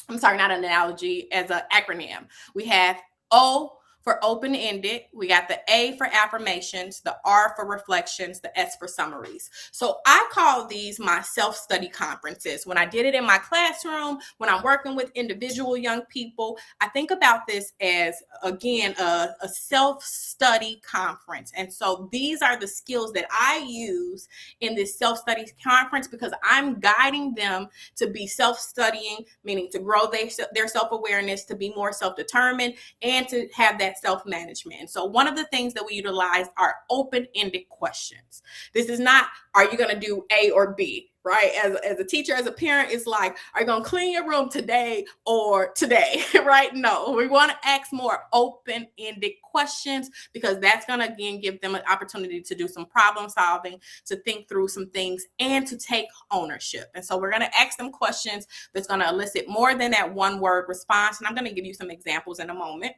A: I'm sorry, not an analogy, as an acronym. We have O for open-ended, we got the A for affirmations, the R for reflections, the S for summaries. So I call these my self-study conferences. When I did it in my classroom, when I'm working with individual young people, I think about this as, again, a self-study conference. And so these are the skills that I use in this self-study conference because I'm guiding them to be self-studying, meaning to grow their self-awareness, to be more self-determined, and to have that self-management. And so one of the things that we utilize are open-ended questions. This is not, are you going to do A or B? Right? As a teacher, as a parent, it's like, are you going to clean your room today or today? Right? No, we want to ask more open-ended questions because that's going to, again, give them an opportunity to do some problem solving, to think through some things, and to take ownership. And so we're going to ask them questions that's going to elicit more than that one word response. And I'm going to give you some examples in a moment.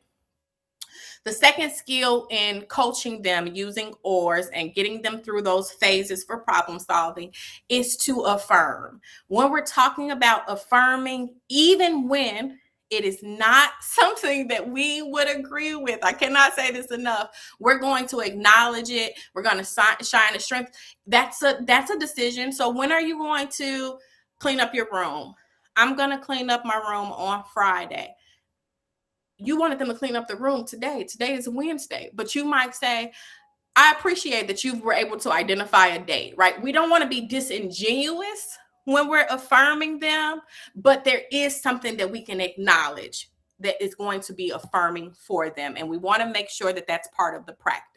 A: The second skill in coaching them using ORs and getting them through those phases for problem solving is to affirm. When we're talking about affirming, even when it is not something that we would agree with, I cannot say this enough, we're going to acknowledge it. We're going to shine a strength. That's a decision. So when are you going to clean up your room? I'm going to clean up my room on Friday. You wanted them to clean up the room today. Today is Wednesday, but you might say, I appreciate that you were able to identify a date, right? We don't want to be disingenuous when we're affirming them, but there is something that we can acknowledge that is going to be affirming for them. And we want to make sure that that's part of the practice.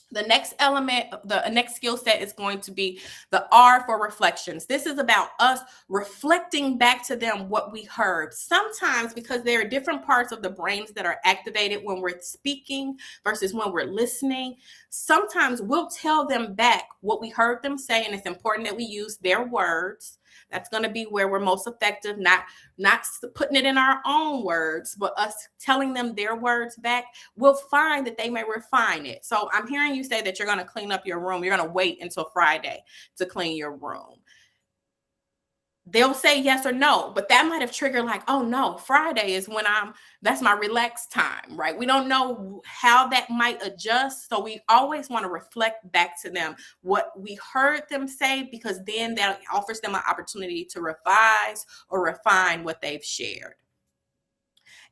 A: The next element, the next skill set is going to be the R for reflections. This is about us reflecting back to them what we heard. Sometimes because there are different parts of the brains that are activated when we're speaking versus when we're listening, sometimes we'll tell them back what we heard them say, and it's important that we use their words. That's going to be where we're most effective, not putting it in our own words, but us telling them their words back. We'll find that they may refine it. So I'm hearing you say that you're going to clean up your room. You're going to wait until Friday to clean your room. They'll say yes or no, but that might have triggered like, oh no, Friday is when that's my relaxed time, right? We don't know how that might adjust. So we always want to reflect back to them what we heard them say, because then that offers them an opportunity to revise or refine what they've shared.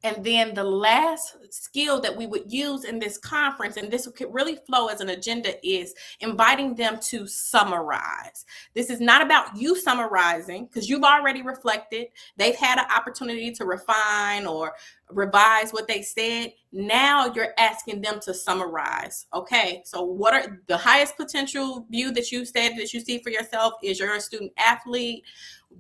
A: And then the last skill that we would use in this conference, and this could really flow as an agenda, is inviting them to summarize. This is not about you summarizing because you've already reflected. They've had an opportunity to refine or revise what they said. Now you're asking them to summarize. Okay, so what are the highest potential view that you said that you see for yourself? Is you're a student athlete.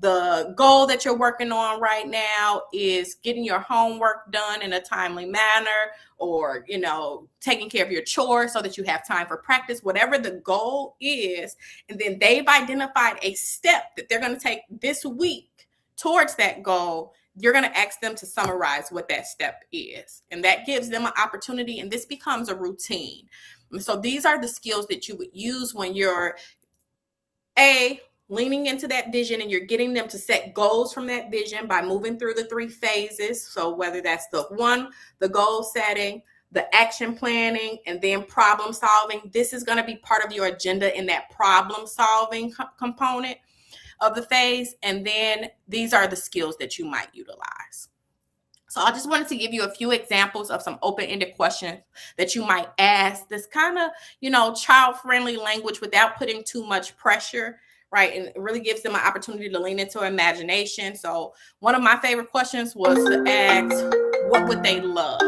A: The goal that you're working on right now is getting your homework done in a timely manner, or, taking care of your chores so that you have time for practice, whatever the goal is. And then they've identified a step that they're going to take this week towards that goal. You're going to ask them to summarize what that step is. And that gives them an opportunity, and this becomes a routine. And so these are the skills that you would use when you're leaning into that vision, and you're getting them to set goals from that vision by moving through the 3 phases. So whether that's the goal setting, the action planning, and then problem solving, this is going to be part of your agenda in that problem solving component of the phase. And then these are the skills that you might utilize. So I just wanted to give you a few examples of some open-ended questions that you might ask. This kind of, child-friendly language without putting too much pressure, right? And it really gives them an opportunity to lean into imagination. So one of my favorite questions was to ask, what would they love?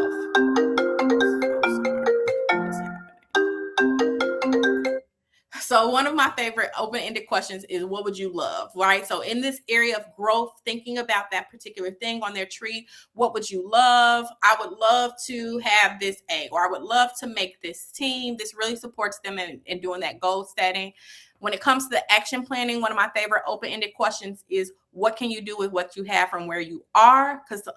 A: So one of my favorite open-ended questions is, what would you love, right? So in this area of growth, thinking about that particular thing on their tree, what would you love? I would love to have this A, or I would love to make this team. This really supports them in doing that goal setting. When it comes to the action planning, one of my favorite open-ended questions is, what can you do with what you have from where you are? Because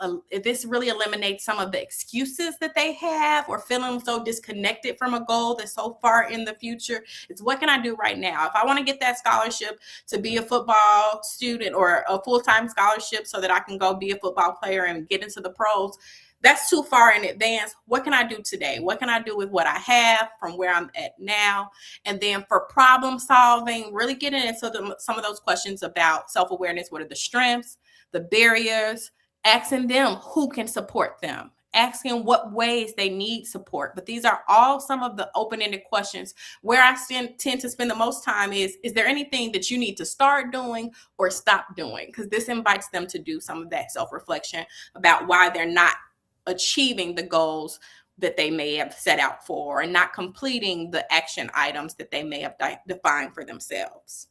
A: this really eliminates some of the excuses that they have, or feeling so disconnected from a goal that's so far in the future. It's, what can I do right now? If I want to get that scholarship to be a football student, or a full-time scholarship so that I can go be a football player and get into the pros, that's too far in advance. What can I do today? What can I do with what I have from where I'm at now? And then for problem solving, really getting into some of those questions about self-awareness. What are the strengths, the barriers, asking them who can support them, asking what ways they need support. But these are all some of the open-ended questions. Where I tend to spend the most time is there anything that you need to start doing or stop doing? Because this invites them to do some of that self-reflection about why they're not achieving the goals that they may have set out for and not completing the action items that they may have defined for themselves.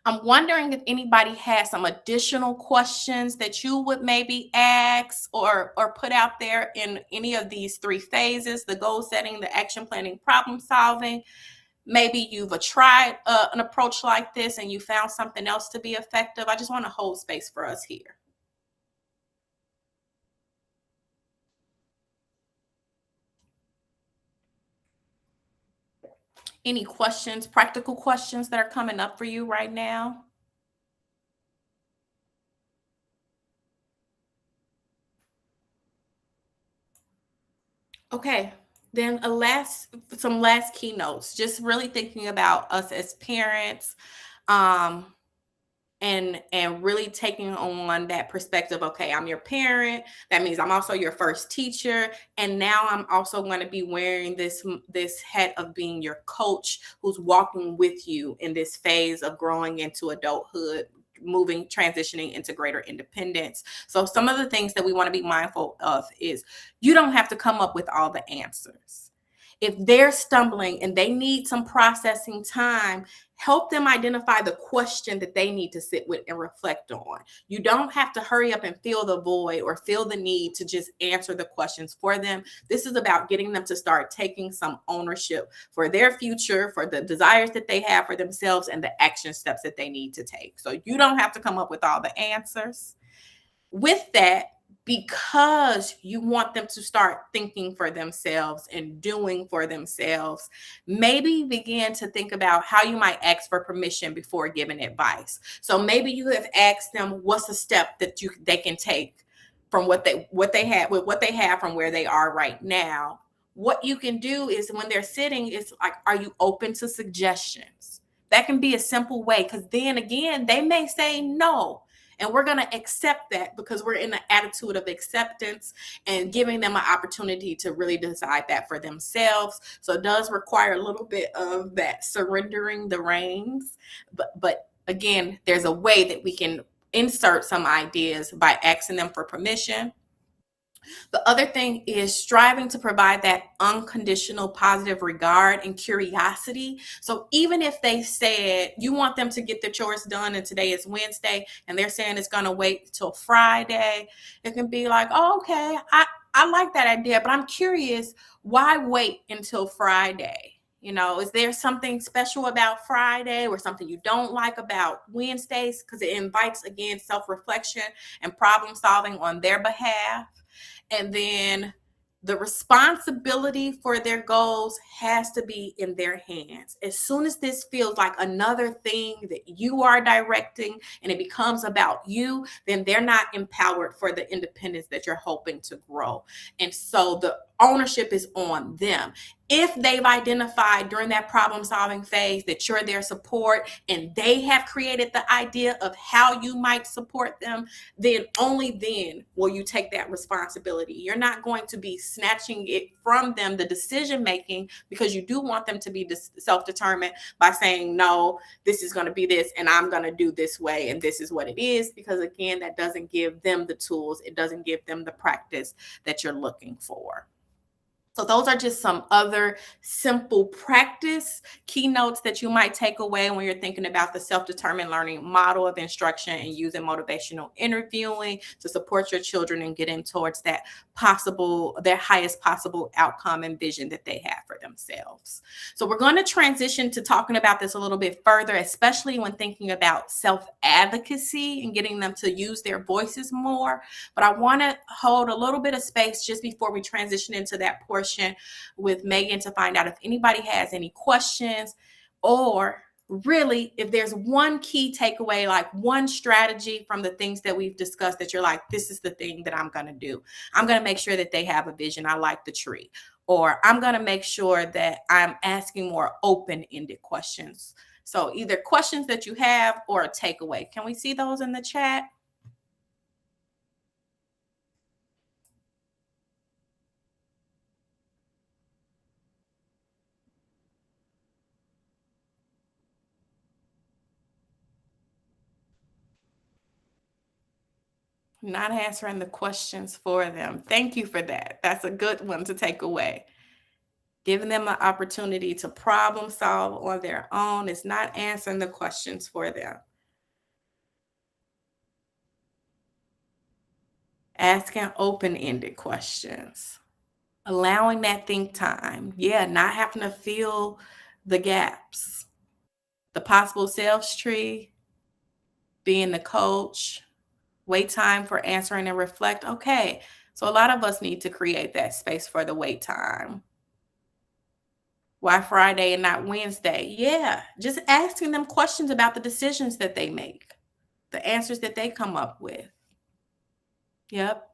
A: I'm wondering if anybody has some additional questions that you would maybe ask or put out there in any of these three phases: the goal setting, the action planning, problem solving. Maybe you've tried an approach like this and you found something else to be effective. I just want to hold space for us here. Any questions, practical questions that are coming up for you right now? Okay, then some last keynotes, just really thinking about us as parents, um, and really taking on that perspective. Okay, I'm your parent, that means I'm also your first teacher, and now I'm also going to be wearing this hat of being your coach who's walking with you in this phase of growing into adulthood, moving, transitioning into greater independence. So some of the things that we want to be mindful of is you don't have to come up with all the answers. If they're stumbling and they need some processing time, help them identify the question that they need to sit with and reflect on. You don't have to hurry up and fill the void or feel the need to just answer the questions for them. This is about getting them to start taking some ownership for their future, for the desires that they have for themselves, and the action steps that they need to take. So you don't have to come up with all the answers. With that, because you want them to start thinking for themselves and doing for themselves, maybe begin to think about how you might ask for permission before giving advice. So maybe you have asked them what's a step that they can take from what they have from where they are right now. What you can do is when they're sitting, it's like, are you open to suggestions? That can be a simple way, because then again, they may say no. And we're going to accept that because we're in the attitude of acceptance and giving them an opportunity to really decide that for themselves. So it does require a little bit of that surrendering the reins. But again, there's a way that we can insert some ideas by asking them for permission. The other thing is striving to provide that unconditional positive regard and curiosity. So even if they said you want them to get the chores done and today is Wednesday and they're saying it's going to wait till Friday, it can be like, oh, okay, I like that idea, but I'm curious, why wait until Friday? You know, is there something special about Friday or something you don't like about Wednesdays? Because it invites, again, self-reflection and problem solving on their behalf. And then the responsibility for their goals has to be in their hands. As soon as this feels like another thing that you are directing and it becomes about you, then they're not empowered for the independence that you're hoping to grow. And so the ownership is on them. If they've identified during that problem solving phase that you're their support and they have created the idea of how you might support them, then only then will you take that responsibility. You're not going to be snatching it from them, the decision making, because you do want them to be self-determined by saying, no, this is going to be this and I'm going to do this way and this is what it is. Because again, that doesn't give them the tools. It doesn't give them the practice that you're looking for. So those are just some other simple practice keynotes that you might take away when you're thinking about the self-determined learning model of instruction and using motivational interviewing to support your children and getting towards their highest possible outcome and vision that they have for themselves. So we're going to transition to talking about this a little bit further, especially when thinking about self-advocacy and getting them to use their voices more. But I want to hold a little bit of space just before we transition into that portion with Megan to find out if anybody has any questions or really, if there's one key takeaway, like one strategy from the things that we've discussed that you're like, this is the thing that I'm going to do. I'm going to make sure that they have a vision. I like the tree. Or I'm going to make sure that I'm asking more open-ended questions. So either questions that you have or a takeaway. Can we see those in the chat? Not answering the questions for them. Thank you for that. That's a good one to take away. Giving them an opportunity to problem solve on their own is not answering the questions for them. Asking open-ended questions. Allowing that think time. Yeah, not having to fill the gaps. The possible selves tree, being the coach, wait time for answering and reflect. Okay, so a lot of us need to create that space for the wait time. Why Friday and not Wednesday? Yeah, just asking them questions about the decisions that they make, the answers that they come up with. Yep.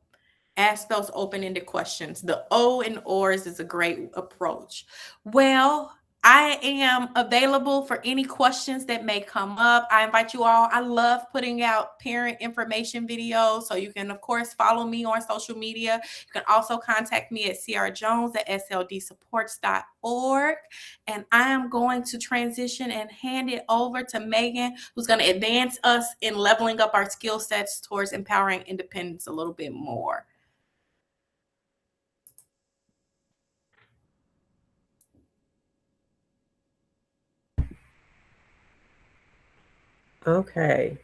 A: Ask those open-ended questions. The O in ORS is a great approach. Well, I am available for any questions that may come up. I invite you all. I love putting out parent information videos. So you can, of course, follow me on social media. You can also contact me at crjones@sldsupports.org. And I am going to transition and hand it over to Megan, who's going to advance us in leveling up our skill sets towards empowering independence a little bit more.
C: Okay.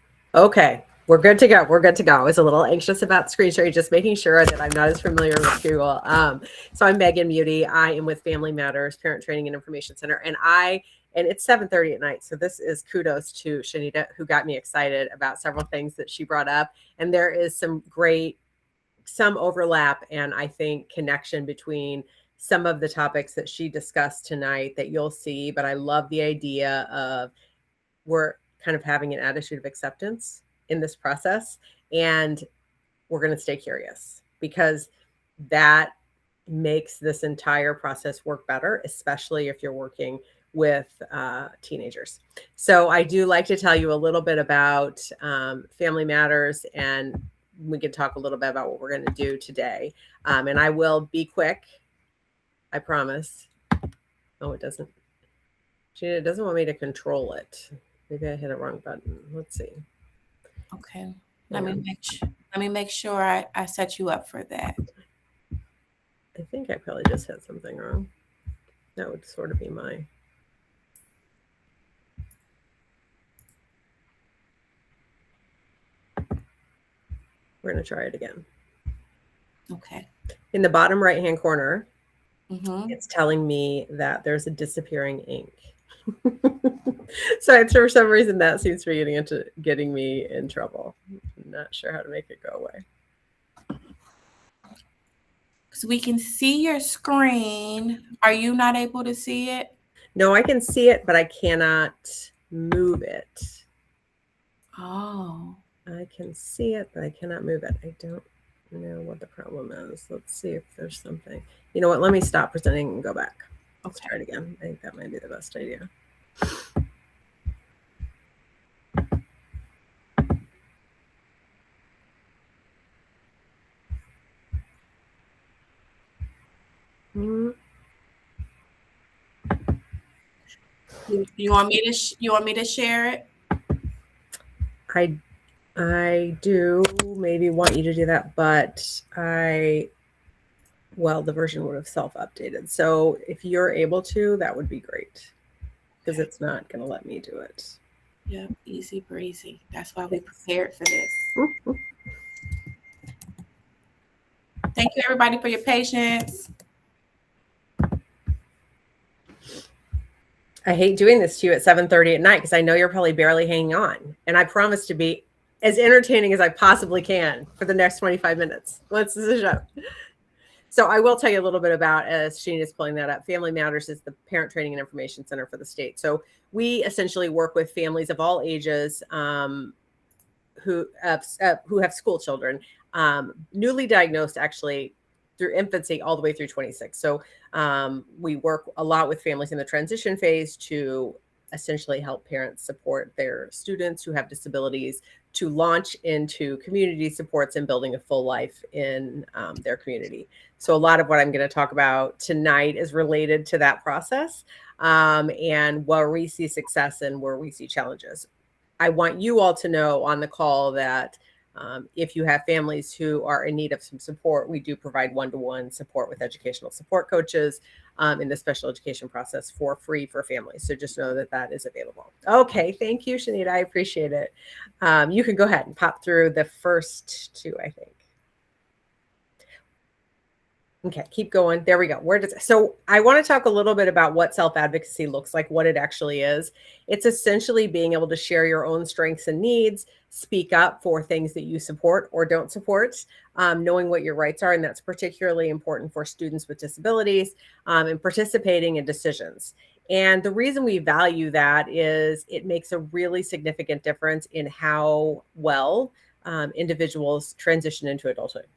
C: We're good to go. We're good to go. I was a little anxious about screen sharing, just making sure that I'm not as familiar with Google. So I'm Megan Muty. I am with Family Matters Parent Training and Information Center. And it's 7:30 at night. So this is kudos to Shanita, who got me excited about several things that she brought up. And there is some overlap and I think connection between some of the topics that she discussed tonight that you'll see. But I love the idea of we're kind of having an attitude of acceptance in this process. And we're going to stay curious because that makes this entire process work better, especially if you're working with teenagers. So I do like to tell you a little bit about Family Matters, and we can talk a little bit about what we're going to do today. And I will be quick. I promise. Oh, it doesn't. It doesn't want me to control it. Maybe I hit a wrong button. Let's see.
A: Okay. Let me make sure I set you up for that.
C: I think I probably just hit something wrong. That would sort of be my. We're going to try it again.
A: Okay.
C: In the bottom right-hand corner, it's telling me that there's a disappearing ink. So for some reason that seems to be getting me in trouble. I'm not sure how to make it go away.
A: So we can see your screen. Are you not able to see it?
C: No, I can see it, but I cannot move it.
A: Oh.
C: I can see it, but I cannot move it. I don't know what the problem is. Let's see if there's something. You know what? Let me stop presenting and go back. Let's try it again. I think that might be the best idea.
A: You want me to share it?
C: I do maybe want you to do that, but the version would have self-updated. So if you're able to, that would be great because it's not going to let me do it.
A: Yep, easy breezy. That's why we prepared for this. Thank you, everybody, for your patience.
C: I hate doing this to you at 7:30 at night because I know you're probably barely hanging on. And I promise to be as entertaining as I possibly can for the next 25 minutes. Let's do the show. So I will tell you a little bit about, as Sheen is pulling that up, Family Matters is the parent training and information center for the state. So we essentially work with families of all ages who have school children, newly diagnosed actually through infancy all the way through 26. So we work a lot with families in the transition phase to essentially help parents support their students who have disabilities to launch into community supports and building a full life in their community. So a lot of what I'm going to talk about tonight is related to that process and where we see success and where we see challenges. I want you all to know on the call that if you have families who are in need of some support, we do provide one-to-one support with educational support coaches in the special education process for free for families. So just know that that is available. Okay, thank you, Shanita. I appreciate it. You can go ahead and pop through the first two, I think. Okay, keep going. There we go. So I want to talk a little bit about what self-advocacy looks like, what it actually is. It's essentially being able to share your own strengths and needs, speak up for things that you support or don't support, knowing what your rights are. And that's particularly important for students with disabilities and participating in decisions. And the reason we value that is it makes a really significant difference in how well individuals transition into adulthood.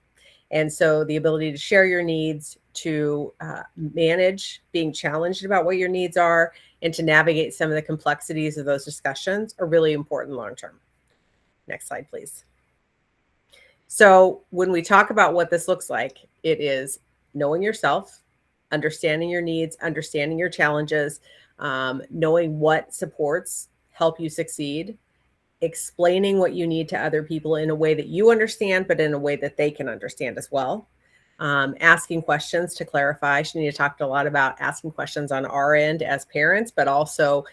C: And so the ability to share your needs, to manage being challenged about what your needs are, and to navigate some of the complexities of those discussions are really important long-term. Next slide, please. So when we talk about what this looks like, it is knowing yourself, understanding your needs, understanding your challenges, knowing what supports help you succeed, explaining what you need to other people in a way that you understand, but in a way that they can understand as well. Asking questions to clarify. Shanita talked a lot about asking questions on our end as parents, but also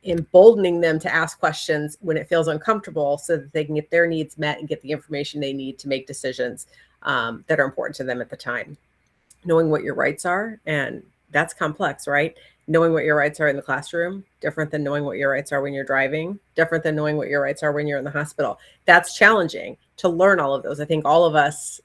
C: emboldening them to ask questions when it feels uncomfortable so that they can get their needs met and get the information they need to make decisions that are important to them at the time. Knowing what your rights are, and that's complex, right? Knowing what your rights are in the classroom, different than knowing what your rights are when you're driving, different than knowing what your rights are when you're in the hospital. That's challenging to learn all of those. I think all of us,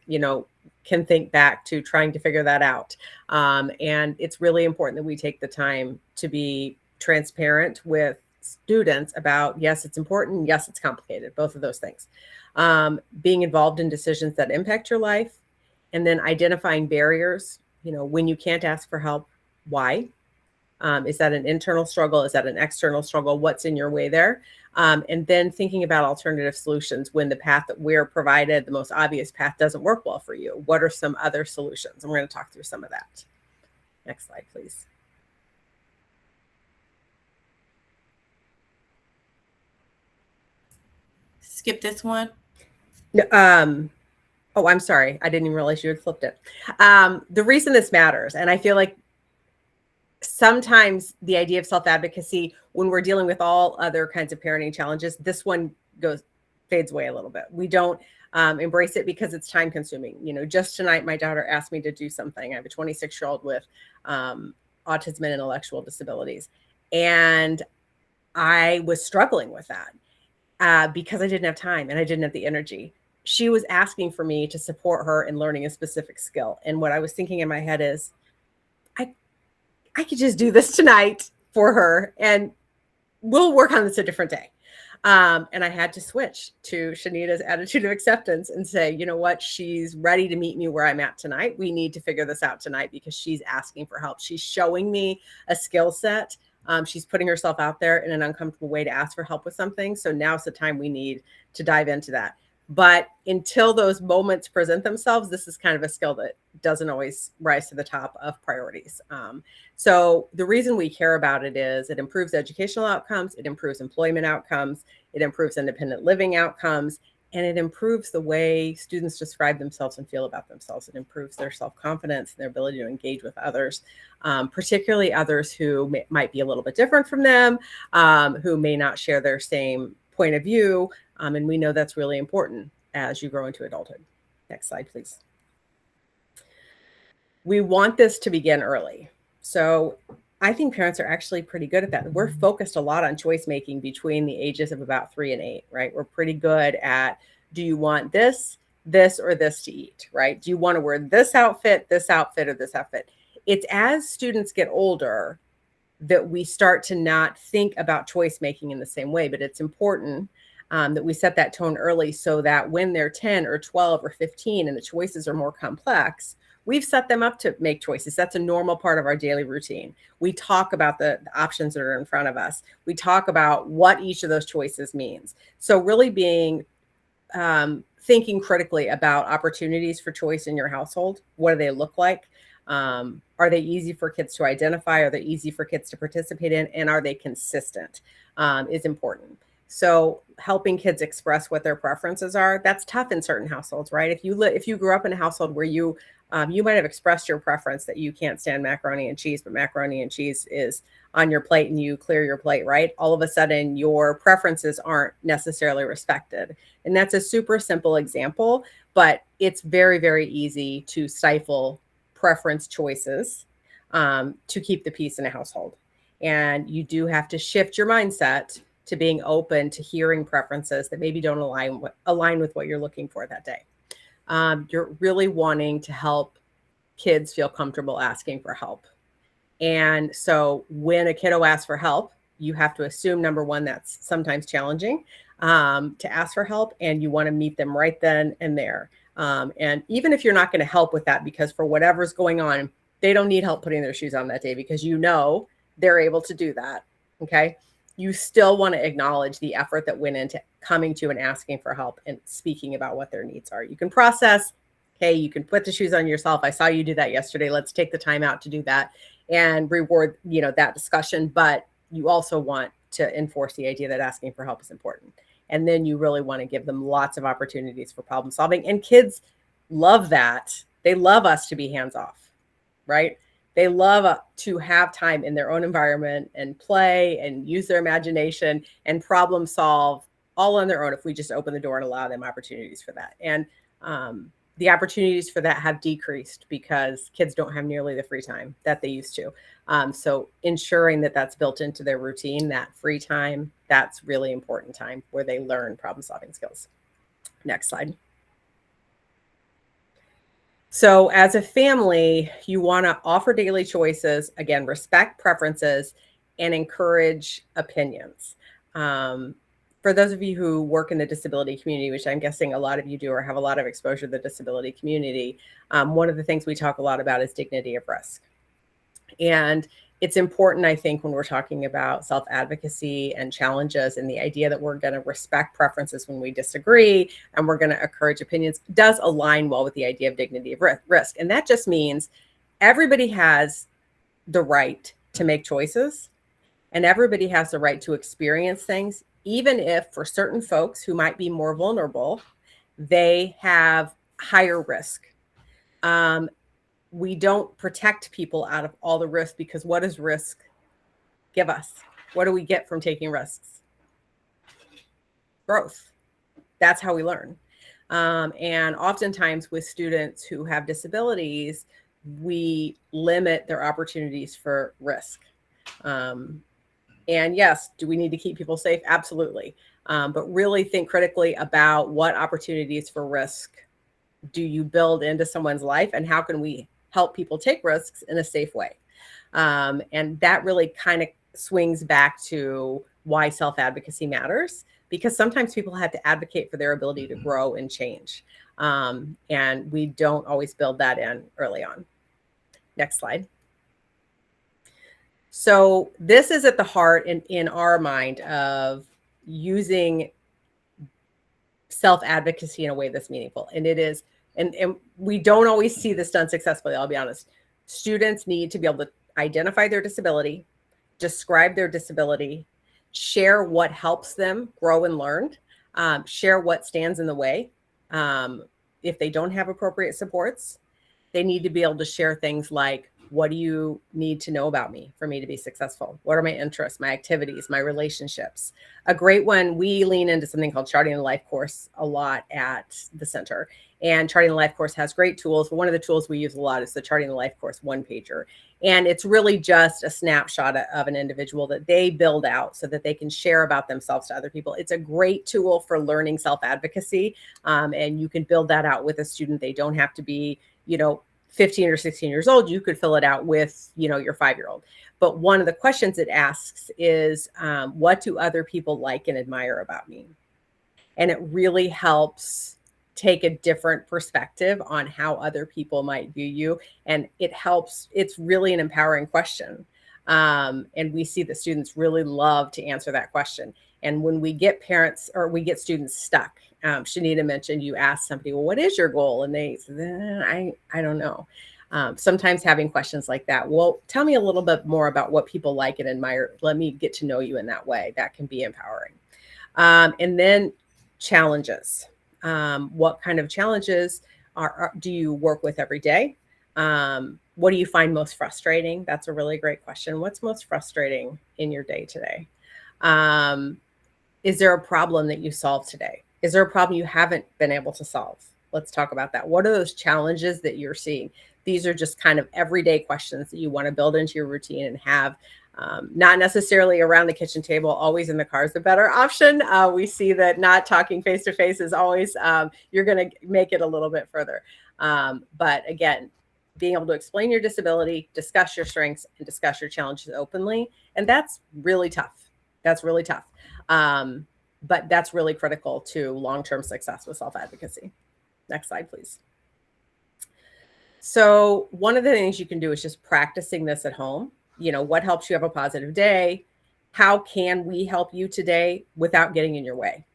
C: can think back to trying to figure that out. And it's really important that we take the time to be transparent with students about, yes, it's important. Yes, it's complicated. Both of those things. Being involved in decisions that impact your life, and then identifying barriers, when you can't ask for help, why? Is that an internal struggle? Is that an external struggle? What's in your way there? And then thinking about alternative solutions when the path that we're provided, the most obvious path, doesn't work well for you. What are some other solutions? And we're going to talk through some of that. Next slide, please.
A: Skip this one.
C: Oh, I'm sorry. I didn't even realize you had flipped it. The reason this matters, and I feel like sometimes the idea of self-advocacy, when we're dealing with all other kinds of parenting challenges, this one fades away a little bit. We don't embrace it because it's time consuming. Just tonight, my daughter asked me to do something. I have a 26-year-old with autism and intellectual disabilities. And I was struggling with that because I didn't have time and I didn't have the energy. She was asking for me to support her in learning a specific skill. And what I was thinking in my head is, I could just do this tonight for her and we'll work on this a different day. And I had to switch to Shanita's attitude of acceptance and say, you know what, she's ready to meet me where I'm at tonight. We need to figure this out tonight because she's asking for help. She's showing me a skill set. She's putting herself out there in an uncomfortable way to ask for help with something. So now's the time we need to dive into that. But until those moments present themselves, this is kind of a skill that doesn't always rise to the top of priorities. So the reason we care about it is it improves educational outcomes, it improves employment outcomes, it improves independent living outcomes, and it improves the way students describe themselves and feel about themselves. It improves their self-confidence and their ability to engage with others, particularly others who might be a little bit different from them, who may not share their same point of view. And we know that's really important as you grow into adulthood. Next slide, please. We want this to begin early. So I think parents are actually pretty good at that. We're focused a lot on choice making between the ages of about 3 and 8, right? We're pretty good at, do you want this? this or this to eat, right? Do you want to wear this outfit, or this outfit? It's as students get older that we start to not think about choice making in the same way, but it's important that we set that tone early so that when they're 10 or 12 or 15 and the choices are more complex, we've set them up to make choices. That's a normal part of our daily routine. We talk about the options that are in front of us. We talk about what each of those choices means. So really being thinking critically about opportunities for choice in your household. What do they look like? Are they easy for kids to identify? Are they easy for kids to participate in? And are they consistent is important. So helping kids express what their preferences are, that's tough in certain households, right? If you grew up in a household where you might have expressed your preference that you can't stand macaroni and cheese, but macaroni and cheese is on your plate and you clear your plate, right? All of a sudden your preferences aren't necessarily respected. And that's a super simple example, but it's very, very easy to stifle preference choices to keep the peace in a household. And you do have to shift your mindset to being open to hearing preferences that maybe don't align with what you're looking for that day. You're really wanting to help kids feel comfortable asking for help. And so when a kiddo asks for help, you have to assume, number one, that's sometimes challenging to ask for help, and you want to meet them right then and there. And even if you're not going to help with that, because for whatever's going on, they don't need help putting their shoes on that day because you know they're able to do that. Okay. You still want to acknowledge the effort that went into coming to and asking for help and speaking about what their needs are. You can process, okay, you can put the shoes on yourself. I saw you do that yesterday. Let's take the time out to do that and reward, that discussion. But you also want to enforce the idea that asking for help is important. And then you really want to give them lots of opportunities for problem solving. And kids love that. They love us to be hands off, right? They love to have time in their own environment and play and use their imagination and problem solve all on their own if we just open the door and allow them opportunities for that. And the opportunities for that have decreased because kids don't have nearly the free time that they used to. So ensuring that that's built into their routine, that free time, that's really important time where they learn problem solving skills. Next slide. So as a family, you want to offer daily choices, again, respect preferences and encourage opinions. For those of you who work in the disability community, which I'm guessing a lot of you do or have a lot of exposure to the disability community, one of the things we talk a lot about is dignity of risk. And it's important, I think, when we're talking about self-advocacy and challenges and the idea that we're going to respect preferences when we disagree and we're going to encourage opinions does align well with the idea of dignity of risk. And that just means everybody has the right to make choices and everybody has the right to experience things, even if for certain folks who might be more vulnerable, they have higher risk. We don't protect people out of all the risk because what does risk give us? What do we get from taking risks? Growth. That's how we learn. And oftentimes with students who have disabilities, we limit their opportunities for risk. And yes, do we need to keep people safe? Absolutely. But really think critically about what opportunities for risk do you build into someone's life and how can we help people take risks in a safe way. And that really kind of swings back to why self-advocacy matters, because sometimes people have to advocate for their ability to grow and change. And we don't always build that in early on. Next slide. So this is at the heart in our mind of using self-advocacy in a way that's meaningful. And it is, and we don't always see this done successfully, I'll be honest. Students need to be able to identify their disability, describe their disability, share what helps them grow and learn, share what stands in the way. If they don't have appropriate supports, they need to be able to share things like What do you need to know about me for me to be successful? What are my interests, my activities, my relationships? A great one, we lean into something called Charting the Life course a lot at the center. And Charting the Life course has great tools. But one of the tools we use a lot is the Charting the Life course one pager. And it's really just a snapshot of an individual that they build out so that they can share about themselves to other people. It's a great tool for learning self-advocacy. And you can build that out with a student. They don't have to be, 15 or 16 years old. You could fill it out with, your 5-year-old. But one of the questions it asks is, what do other people like and admire about me? And it really helps take a different perspective on how other people might view you. And it's really an empowering question. And we see that students really love to answer that question. And when we get parents or we get students stuck, Shanita mentioned you ask somebody, well, what is your goal? And they say, I don't know. Sometimes having questions like that, well, tell me a little bit more about what people like and admire. Let me get to know you in that way. That can be empowering. And then challenges. What kind of challenges do you work with every day? What do you find most frustrating? That's a really great question. What's most frustrating in your day today? Is there a problem that you solved today? Is there a problem you haven't been able to solve? Let's talk about that. What are those challenges that you're seeing? These are just kind of everyday questions that you want to build into your routine and have. Not necessarily around the kitchen table, always in the car is a better option. We see that not talking face to face is always, you're going to make it a little bit further. But again, being able to explain your disability, discuss your strengths, and discuss your challenges openly. And that's really tough. That's really tough. But that's really critical to long-term success with self-advocacy. Next slide, please. So one of the things you can do is just practicing this at home. What helps you have a positive day? How can we help you today without getting in your way?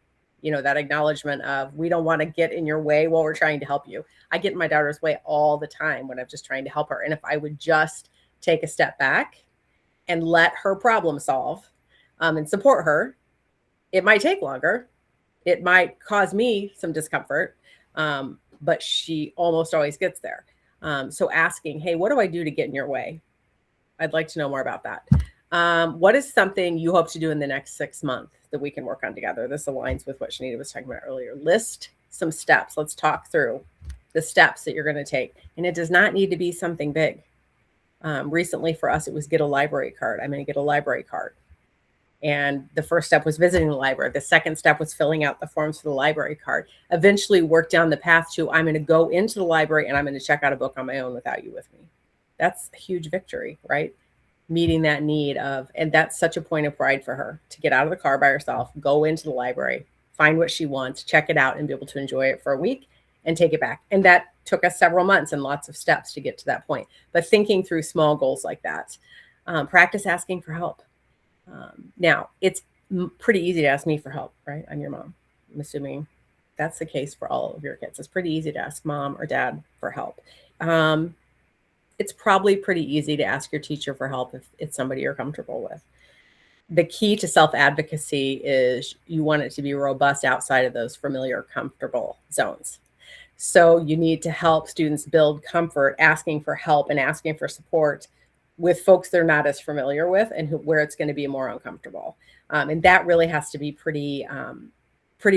C: That acknowledgement of we don't want to get in your way while we're trying to help you. I get in my daughter's way all the time when I'm just trying to help her. And if I would just take a step back and let her problem solve and support her, it might take longer. It might cause me some discomfort, but she almost always gets there. So asking, hey, what do I do to get in your way? I'd like to know more about that. What is something you hope to do in the next 6 months that we can work on together? This aligns with what Shanita was talking about earlier. List some steps. Let's talk through the steps that you're going to take. And it does not need to be something big. Recently for us, it was get a library card. I'm going to get a library card. And the first step was visiting the library. The second step was filling out the forms for the library card. Eventually work down the path to, I'm going to go into the library and I'm going to check out a book on my own without you with me. That's a huge victory, right? Meeting that need of, and that's such a point of pride for her to get out of the car by herself, go into the library, find what she wants, check it out, and be able to enjoy it for a week and take it back. And that took us several months and lots of steps to get to that point. But thinking through small goals like that, practice asking for help. Now, it's pretty easy to ask me for help, right? I'm your mom. I'm assuming that's the case for all of your kids. It's pretty easy to ask mom or dad for help. It's probably pretty easy to ask your teacher for help if it's somebody you're comfortable with. The key to self-advocacy is you want it to be robust outside of those familiar, comfortable zones. So you need to help students build comfort, asking for help and asking for support with folks they're not as familiar with and where it's going to be more uncomfortable. And that really has to be pretty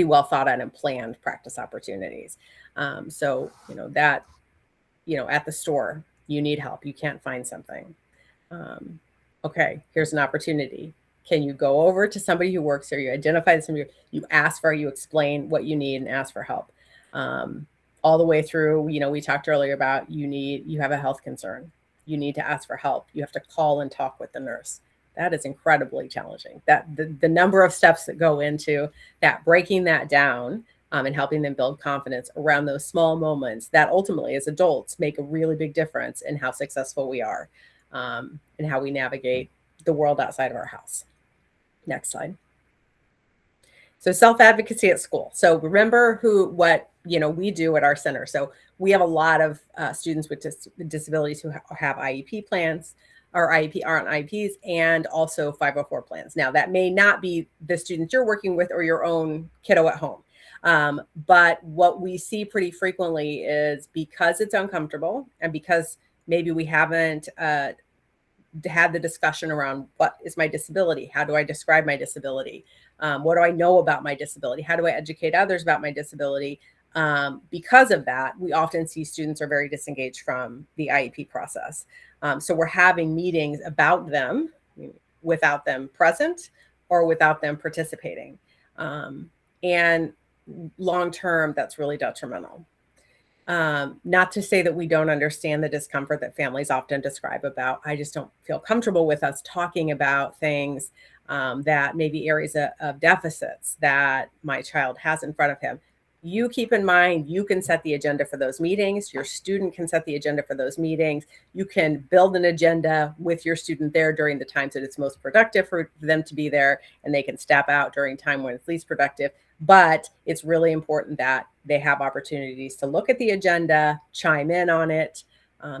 C: well thought out and planned practice opportunities. So, at the store, you need help. You can't find something. Okay, here's an opportunity. Can you go over to somebody who works here? You identify somebody, you ask for, you explain what you need and ask for help. All the way through, we talked earlier about you have a health concern. You need to ask for help. You have to call and talk with the nurse. That is incredibly challenging. That the number of steps that go into that, breaking that down and helping them build confidence around those small moments that ultimately as adults make a really big difference in how successful we are and how we navigate the world outside of our house. Next slide. So self-advocacy at school. So remember what we do at our center. So we have a lot of students with disabilities who have IEP plans or are on IEPs and also 504 plans. Now that may not be the students you're working with or your own kiddo at home. But what we see pretty frequently is because it's uncomfortable and because Maybe we haven't had the discussion around what is my disability? How do I describe my disability? What do I know about my disability? How do I educate others about my disability? Because of that, we often see students are very disengaged from the IEP process. So we're having meetings about them without them present or without them participating. And long term, that's really detrimental. Not to say that we don't understand the discomfort that families often describe about, I just don't feel comfortable with us talking about things that may be areas of deficits that my child has in front of him. You keep in mind, you can set the agenda for those meetings. Your student can set the agenda for those meetings. You can build an agenda with your student there during the times that it's most productive for them to be there, and they can step out during time when it's least productive. But it's really important that they have opportunities to look at the agenda, chime in on it.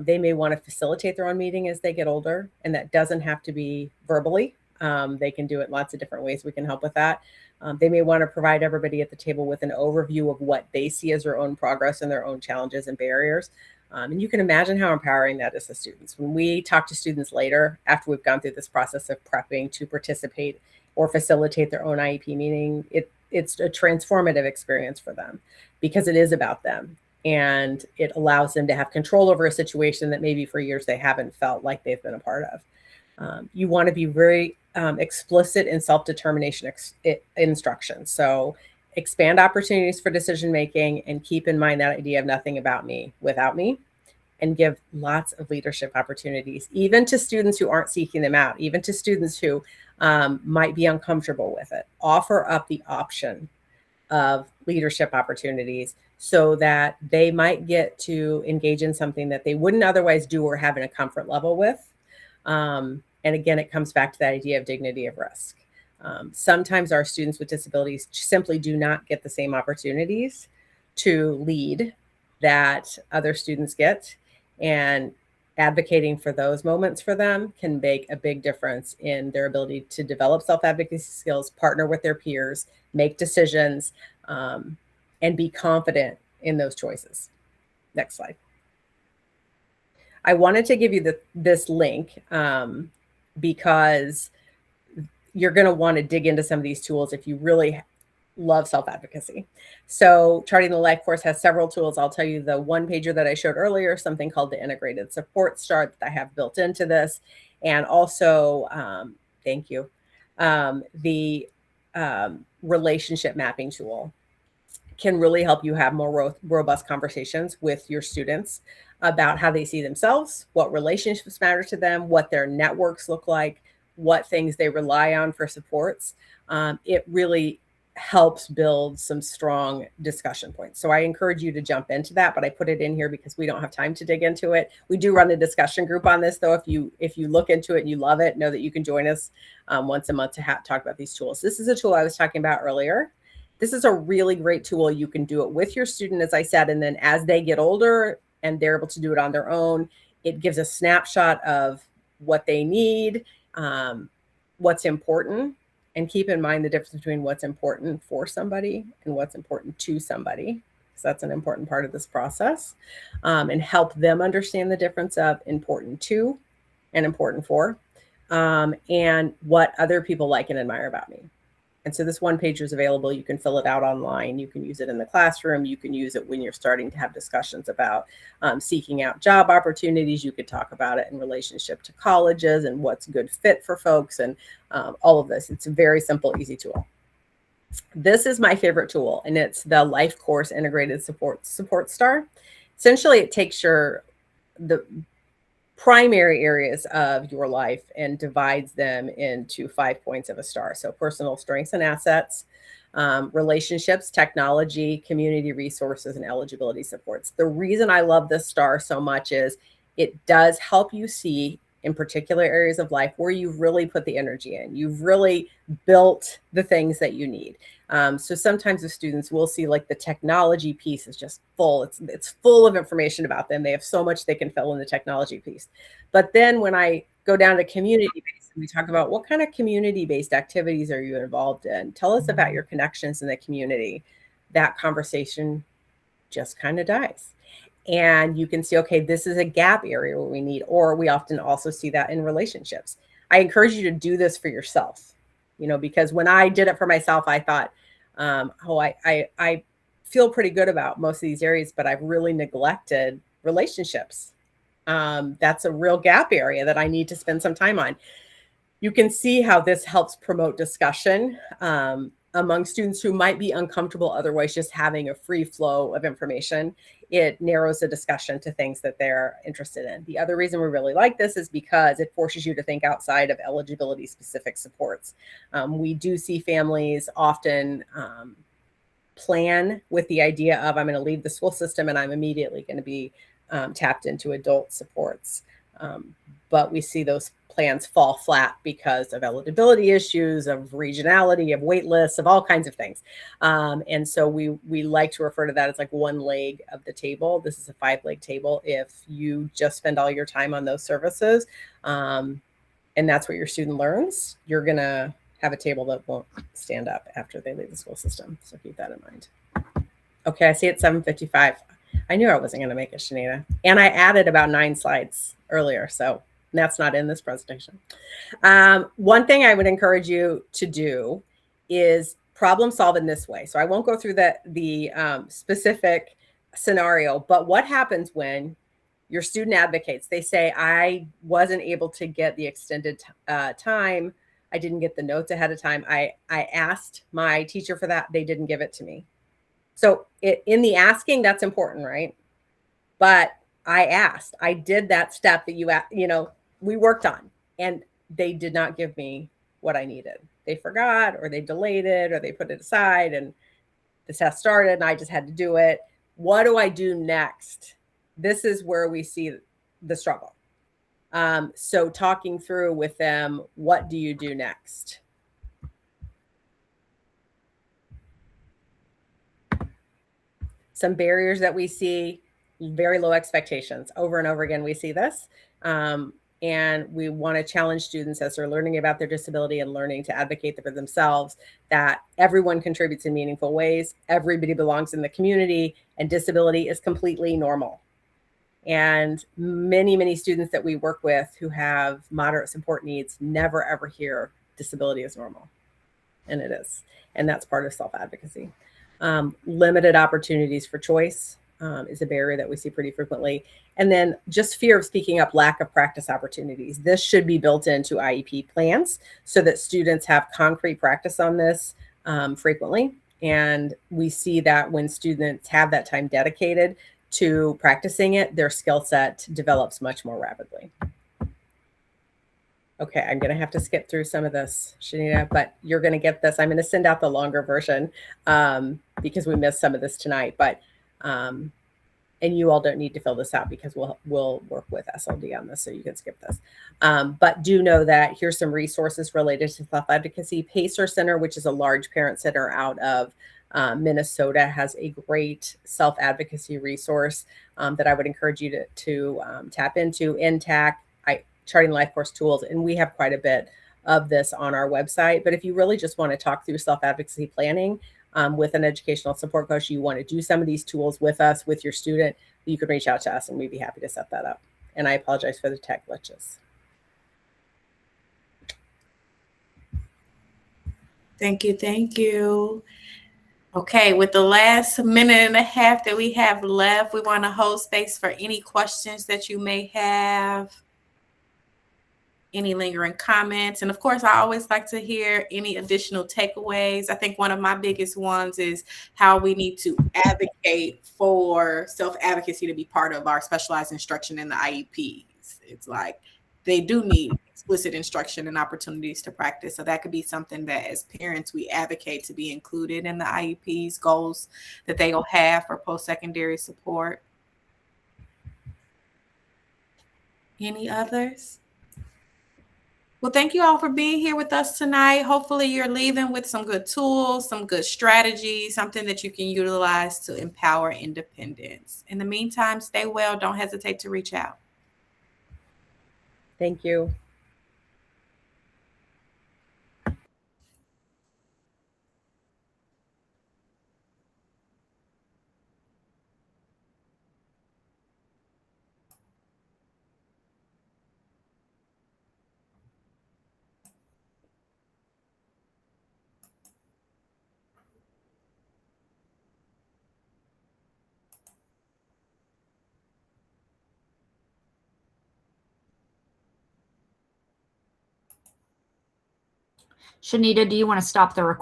C: They may want to facilitate their own meeting as they get older, and that doesn't have to be verbally. They can do it lots of different ways. We can help with that. They may want to provide everybody at the table with an overview of what they see as their own progress and their own challenges and barriers. And you can imagine how empowering that is to students. When we talk to students later, after we've gone through this process of prepping to participate or facilitate their own IEP meeting, it's a transformative experience for them because it is about them. And it allows them to have control over a situation that maybe for years they haven't felt like they've been a part of. You want to be very explicit in self-determination instructions. So expand opportunities for decision-making and keep in mind that idea of nothing about me without me, and give lots of leadership opportunities, even to students who aren't seeking them out, even to students who might be uncomfortable with it. Offer up the option of leadership opportunities so that they might get to engage in something that they wouldn't otherwise do or have in a comfort level with. And again, it comes back to that idea of dignity of risk. Sometimes our students with disabilities simply do not get the same opportunities to lead that other students get, and advocating for those moments for them can make a big difference in their ability to develop self-advocacy skills, partner with their peers, make decisions, and be confident in those choices. Next slide. I wanted to give you this link because you're going to want to dig into some of these tools if you really love self-advocacy. So Charting the Life course has several tools. I'll tell you the one pager that I showed earlier, something called the Integrated Support Star that I have built into this. And also, thank you, the relationship mapping tool can really help you have more robust conversations with your students about how they see themselves, what relationships matter to them, what their networks look like, what things they rely on for supports. It really helps build some strong discussion points. So I encourage you to jump into that, but I put it in here because we don't have time to dig into it. We do run a discussion group on this, though. If you look into it and you love it, know that you can join us once a month to talk about these tools. This is a tool I was talking about earlier. This is a really great tool. You can do it with your student, as I said, and then as they get older and they're able to do it on their own, it gives a snapshot of what they need, what's important. And keep in mind the difference between what's important for somebody and what's important to somebody, because that's an important part of this process, and help them understand the difference of important to and important for, and what other people like and admire about me. And so this one pager is available. You can fill it out online. You can use it in the classroom. You can use it when you're starting to have discussions about seeking out job opportunities. You could talk about it in relationship to colleges and what's a good fit for folks and all of this. It's a very simple, easy tool. This is my favorite tool, and it's the Life Course Integrated Support Star. Essentially, it takes the primary areas of your life and divides them into 5 points of a star. So personal strengths and assets, relationships, technology, community resources, and eligibility supports. The reason I love this star so much is it does help you see in particular areas of life where you've really put the energy in. You've really built the things that you need. So sometimes the students will see like the technology piece is just full. It's full of information about them. They have so much they can fill in the technology piece. But then when I go down to community-based, we talk about what kind of community-based activities are you involved in? Tell us about your connections in the community. That conversation just kind of dies. And you can see, okay, this is a gap area where we need, or we often also see that in relationships. I encourage you to do this for yourself, because when I did it for myself, I thought, I feel pretty good about most of these areas, but I've really neglected relationships. That's a real gap area that I need to spend some time on. You can see how this helps promote discussion among students who might be uncomfortable otherwise just having a free flow of information. It narrows the discussion to things that they're interested in. The other reason we really like this is because it forces you to think outside of eligibility specific supports. We do see families often plan with the idea of, I'm going to leave the school system and I'm immediately going to be tapped into adult supports. But we see those plans fall flat because of eligibility issues, of regionality, of wait lists, of all kinds of things. And so we like to refer to that as like one leg of the table. This is a 5-leg table. If you just spend all your time on those services, and that's what your student learns, you're going to have a table that won't stand up after they leave the school system. So keep that in mind. Okay, I see it's 7:55. I knew I wasn't going to make it, Shanita. And I added about 9 slides earlier, so that's not in this presentation. One thing I would encourage you to do is problem solve in this way. So I won't go through the specific scenario, but what happens when your student advocates? They say, I wasn't able to get the extended time. I didn't get the notes ahead of time. I asked my teacher for that. They didn't give it to me. So in the asking, that's important, right? But I asked, I did that step that we worked on, and they did not give me what I needed. They forgot, or they delayed it, or they put it aside, and the test started and I just had to do it. What do I do next? This is where we see the struggle. So talking through with them, what do you do next? Some barriers that we see: very low expectations. Over and over again, we see this. And we want to challenge students as they're learning about their disability and learning to advocate for themselves, that everyone contributes in meaningful ways, everybody belongs in the community, and disability is completely normal. And many, many students that we work with who have moderate support needs never, ever hear disability is normal. And it is. And that's part of self-advocacy. Limited opportunities for choice is a barrier that we see pretty frequently. And then just fear of speaking up, lack of practice opportunities. This should be built into IEP plans so that students have concrete practice on this frequently. And we see that when students have that time dedicated to practicing it, their skill set develops much more rapidly. Okay, I'm going to have to skip through some of this, Shanita, but you're going to get this. I'm going to send out the longer version because we missed some of this tonight. But and you all don't need to fill this out because we'll work with SLD on this, so you can skip this. But do know that here's some resources related to self-advocacy. Pacer Center, which is a large parent center out of Minnesota, has a great self-advocacy resource that I would encourage you to tap into. NTAC, Charting Life Course Tools, and we have quite a bit of this on our website. But if you really just want to talk through self-advocacy planning with an educational support coach, you want to do some of these tools with us, with your student, you can reach out to us and we'd be happy to set that up. And I apologize for the tech glitches.
A: Thank you. Thank you. Okay, with the last minute and a half that we have left, we want to hold space for any questions that you may have, any lingering comments. And of course, I always like to hear any additional takeaways. I think one of my biggest ones is how we need to advocate for self-advocacy to be part of our specialized instruction in the IEPs. It's like they do need explicit instruction and opportunities to practice. So that could be something that as parents, we advocate to be included in the IEPs goals that they will have for post-secondary support. Any others? Well, thank you all for being here with us tonight. Hopefully you're leaving with some good tools, some good strategies, something that you can utilize to empower independence. In the meantime, stay well. Don't hesitate to reach out.
C: Thank you.
D: Shanita, do you want to stop the recording?